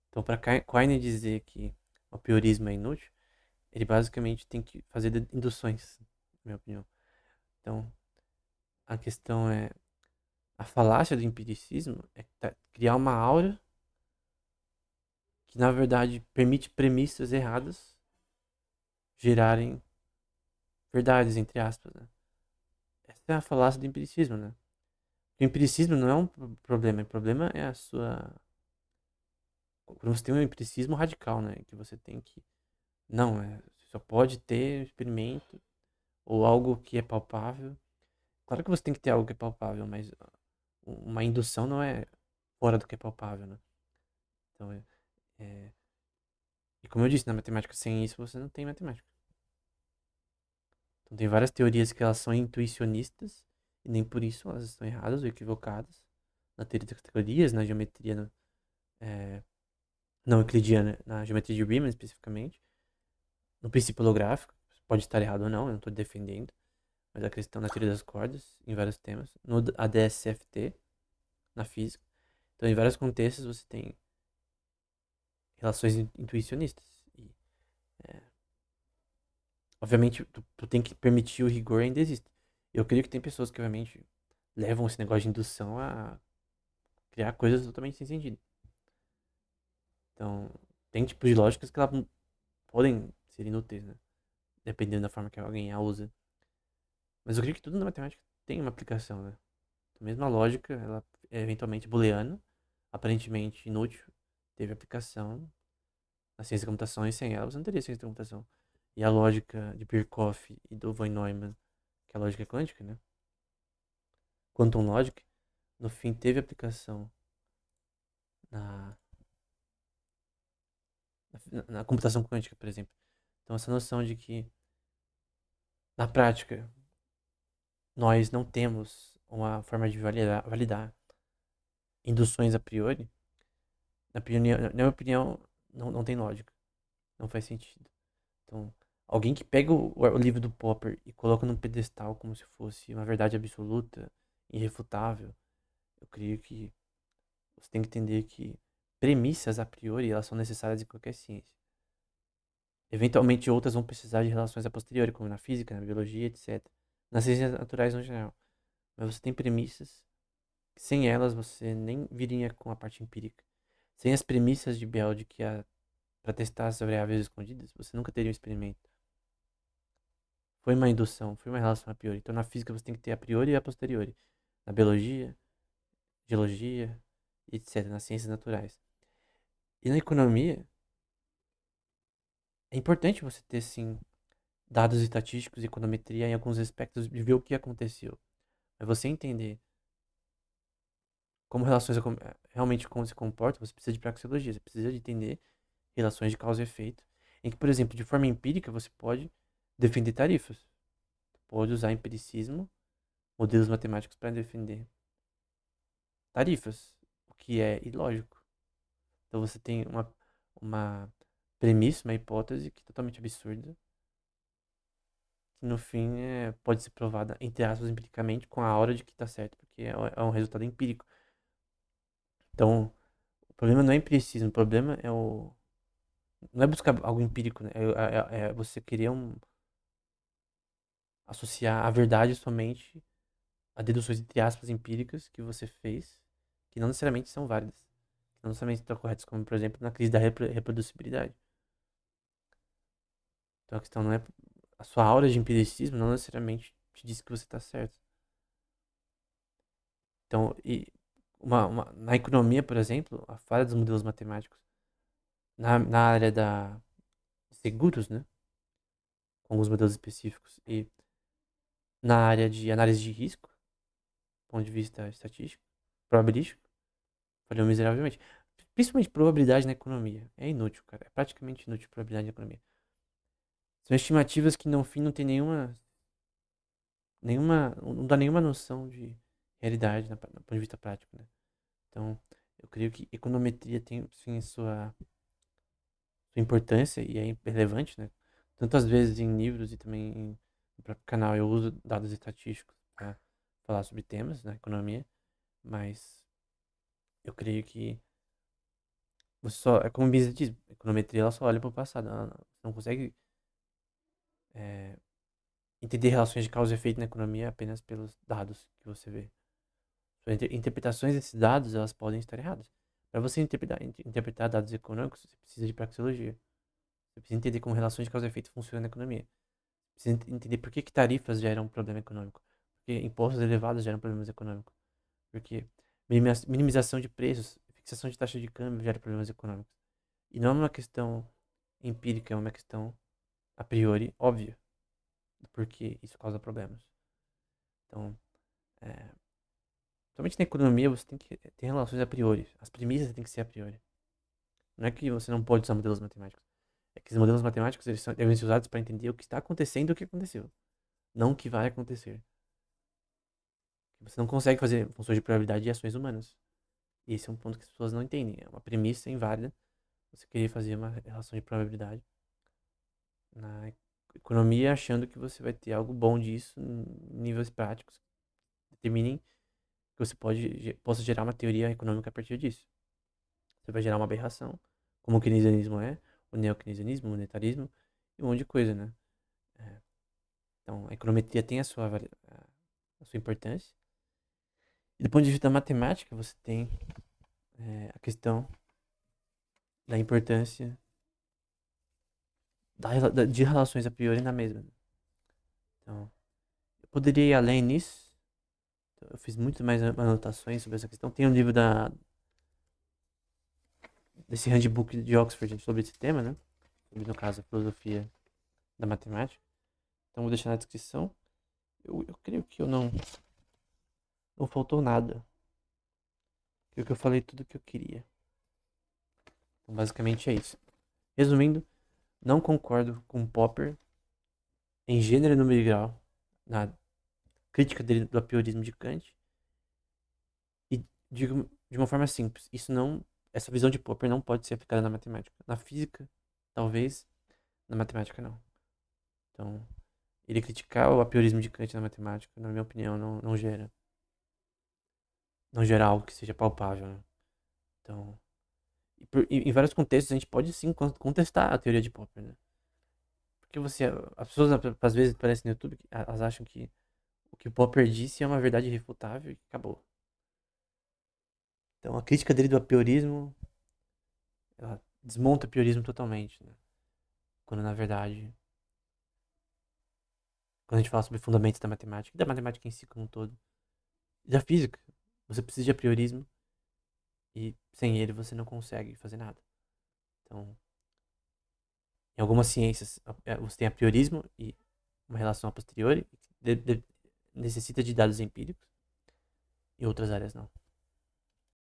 Então, para Quine dizer que o apriorismo é inútil, ele basicamente tem que fazer induções, na minha opinião. Então, a questão é, a falácia do empiricismo é criar uma aura que, na verdade, permite premissas erradas gerarem verdades, entre aspas, né? Essa é a falácia do empiricismo, né? O empiricismo não é um problema, o problema é a sua... Quando você tem um empiricismo radical, né? Que você tem que... Não, você só pode ter experimento ou algo que é palpável. Claro que você tem que ter algo que é palpável, mas uma indução não é fora do que é palpável, né? Então, é- e como eu disse, na matemática, sem isso você não tem matemática. Então tem várias teorias que elas são intuicionistas e nem por isso elas estão erradas ou equivocadas. Na teoria das categorias, na geometria é, não euclidiana, na geometria de Riemann especificamente, no princípio holográfico, pode estar errado ou não, eu não estou defendendo, mas a questão na teoria das cordas, em vários temas, no ADS-CFT, na física. Então, em vários contextos, você tem relações intuicionistas. E, é, obviamente, tu tem que permitir o rigor ainda existe. Eu creio que tem pessoas que, obviamente, levam esse negócio de indução a criar coisas totalmente sem sentido. Então, tem tipos de lógicas que elas podem ser inúteis, né? Dependendo da forma que alguém a usa. Mas eu creio que tudo na matemática tem uma aplicação, né? A mesma lógica, ela é eventualmente booleana, aparentemente inútil, teve aplicação na ciência da computação e sem ela você não teria ciência da computação. E a lógica de Birkhoff e do von Neumann, que é a lógica quântica, né? Quantum Logic, no fim teve aplicação na, na computação quântica, por exemplo. Então essa noção de que na prática nós não temos uma forma de validar induções a priori, na minha opinião, não tem lógica. Não faz sentido. Então, alguém que pega o livro do Popper e coloca num pedestal como se fosse uma verdade absoluta, irrefutável, eu creio que você tem que entender que premissas a priori elas são necessárias em qualquer ciência. Eventualmente outras vão precisar de relações a posteriori, como na física, na biologia, etc. Nas ciências naturais no geral. Mas você tem premissas que sem elas você nem viria com a parte empírica. Sem as premissas de Bell de que para testar as variáveis escondidas, você nunca teria um experimento. Foi uma indução, foi uma relação a priori. Então na física você tem que ter a priori e a posteriori. Na biologia, geologia, etc. Nas ciências naturais. E na economia, é importante você ter sim dados estatísticos e econometria em alguns aspectos de ver o que aconteceu. Mas você entender como relações realmente como se comportam, você precisa de praxeologia, você precisa de entender relações de causa e efeito, em que, por exemplo, de forma empírica, você pode defender tarifas. Pode usar empiricismo, modelos matemáticos para defender tarifas, o que é ilógico. Então você tem uma premissa, uma hipótese que é totalmente absurda, que no fim pode ser provada, entre aspas, empiricamente, com a hora de que está certo, porque é um resultado empírico. Então, o problema não é empiricismo, o problema é o. Não é buscar algo empírico, né? É você querer associar a verdade somente a deduções, entre aspas, empíricas que você fez, que não necessariamente são válidas, que não necessariamente estão corretas, como, por exemplo, na crise da reproducibilidade. Então a questão não é. A sua aura de empiricismo não necessariamente te diz que você está certo. Então, na economia, por exemplo, a falha dos modelos matemáticos na área de seguros, né? Com alguns modelos específicos, e na área de análise de risco, do ponto de vista estatístico, probabilístico, falhou miseravelmente. Principalmente probabilidade na economia. É inútil, cara. É praticamente inútil probabilidade na economia. São estimativas que no fim não tem não dá nenhuma noção de realidade do ponto de vista prático, né? Então, eu creio que econometria tem sim sua importância e é relevante, né? Tantas vezes em livros e também no próprio canal eu uso dados estatísticos para falar sobre temas na economia, mas eu creio que você só, é como o Mises diz, a econometria ela só olha para o passado, ela não consegue entender relações de causa e efeito na economia apenas pelos dados que você vê. Suas interpretações desses dados, elas podem estar erradas. Para você interpretar dados econômicos, você precisa de praxeologia. Você precisa entender como relações de causa e efeito funcionam na economia. Você precisa entender por que tarifas geram um problema econômico. Porque impostos elevados geram problemas econômicos. Porque minimização de preços, fixação de taxa de câmbio gera problemas econômicos. E não é uma questão empírica, é uma questão a priori óbvia do porquê isso causa problemas. Então, é, somente na economia você tem que ter relações a priori. As premissas têm que ser a priori. Não é que você não pode usar modelos matemáticos. É que os modelos matemáticos devem ser usados para entender o que está acontecendo e o que aconteceu. Não o que vai acontecer. Você não consegue fazer funções de probabilidade de ações humanas. E esse é um ponto que as pessoas não entendem. É uma premissa inválida você querer fazer uma relação de probabilidade na economia achando que você vai ter algo bom disso em níveis práticos que determinem que você possa gerar uma teoria econômica a partir disso. Você vai gerar uma aberração, como o keynesianismo é, o neokeynesianismo, o monetarismo e um monte de coisa, né? É, então, a econometria tem a sua importância. E do ponto de vista da matemática, você tem a questão da importância de relações a priori na mesma. Então, eu poderia ir além nisso. Então, eu fiz muito mais anotações sobre essa questão. Tem um livro desse handbook de Oxford sobre esse tema, né? Sobre, no caso, a filosofia da matemática. Então, vou deixar na descrição. Eu creio que não faltou nada. Creio que eu falei tudo o que eu queria. Então, basicamente é isso. Resumindo, não concordo com Popper em gênero e número e grau na crítica dele do apriorismo de Kant. E digo de uma forma simples, essa visão de Popper não pode ser aplicada na matemática. Na física, talvez, na matemática não. Então, ele criticar o apriorismo de Kant na matemática, na minha opinião, não gera algo que seja palpável, né? Então, em vários contextos a gente pode sim contestar a teoria de Popper, né? Porque as pessoas às vezes aparecem no YouTube, elas acham que o que o Popper disse é uma verdade irrefutável e acabou. Então, a crítica dele do apriorismo, ela desmonta o apriorismo totalmente, né? Quando na verdade, quando a gente fala sobre fundamentos da matemática, e da matemática em si como um todo, e da física, você precisa de apriorismo e sem ele você não consegue fazer nada. Então, em algumas ciências você tem apriorismo e uma relação a posteriori, necessita de dados empíricos, e outras áreas não.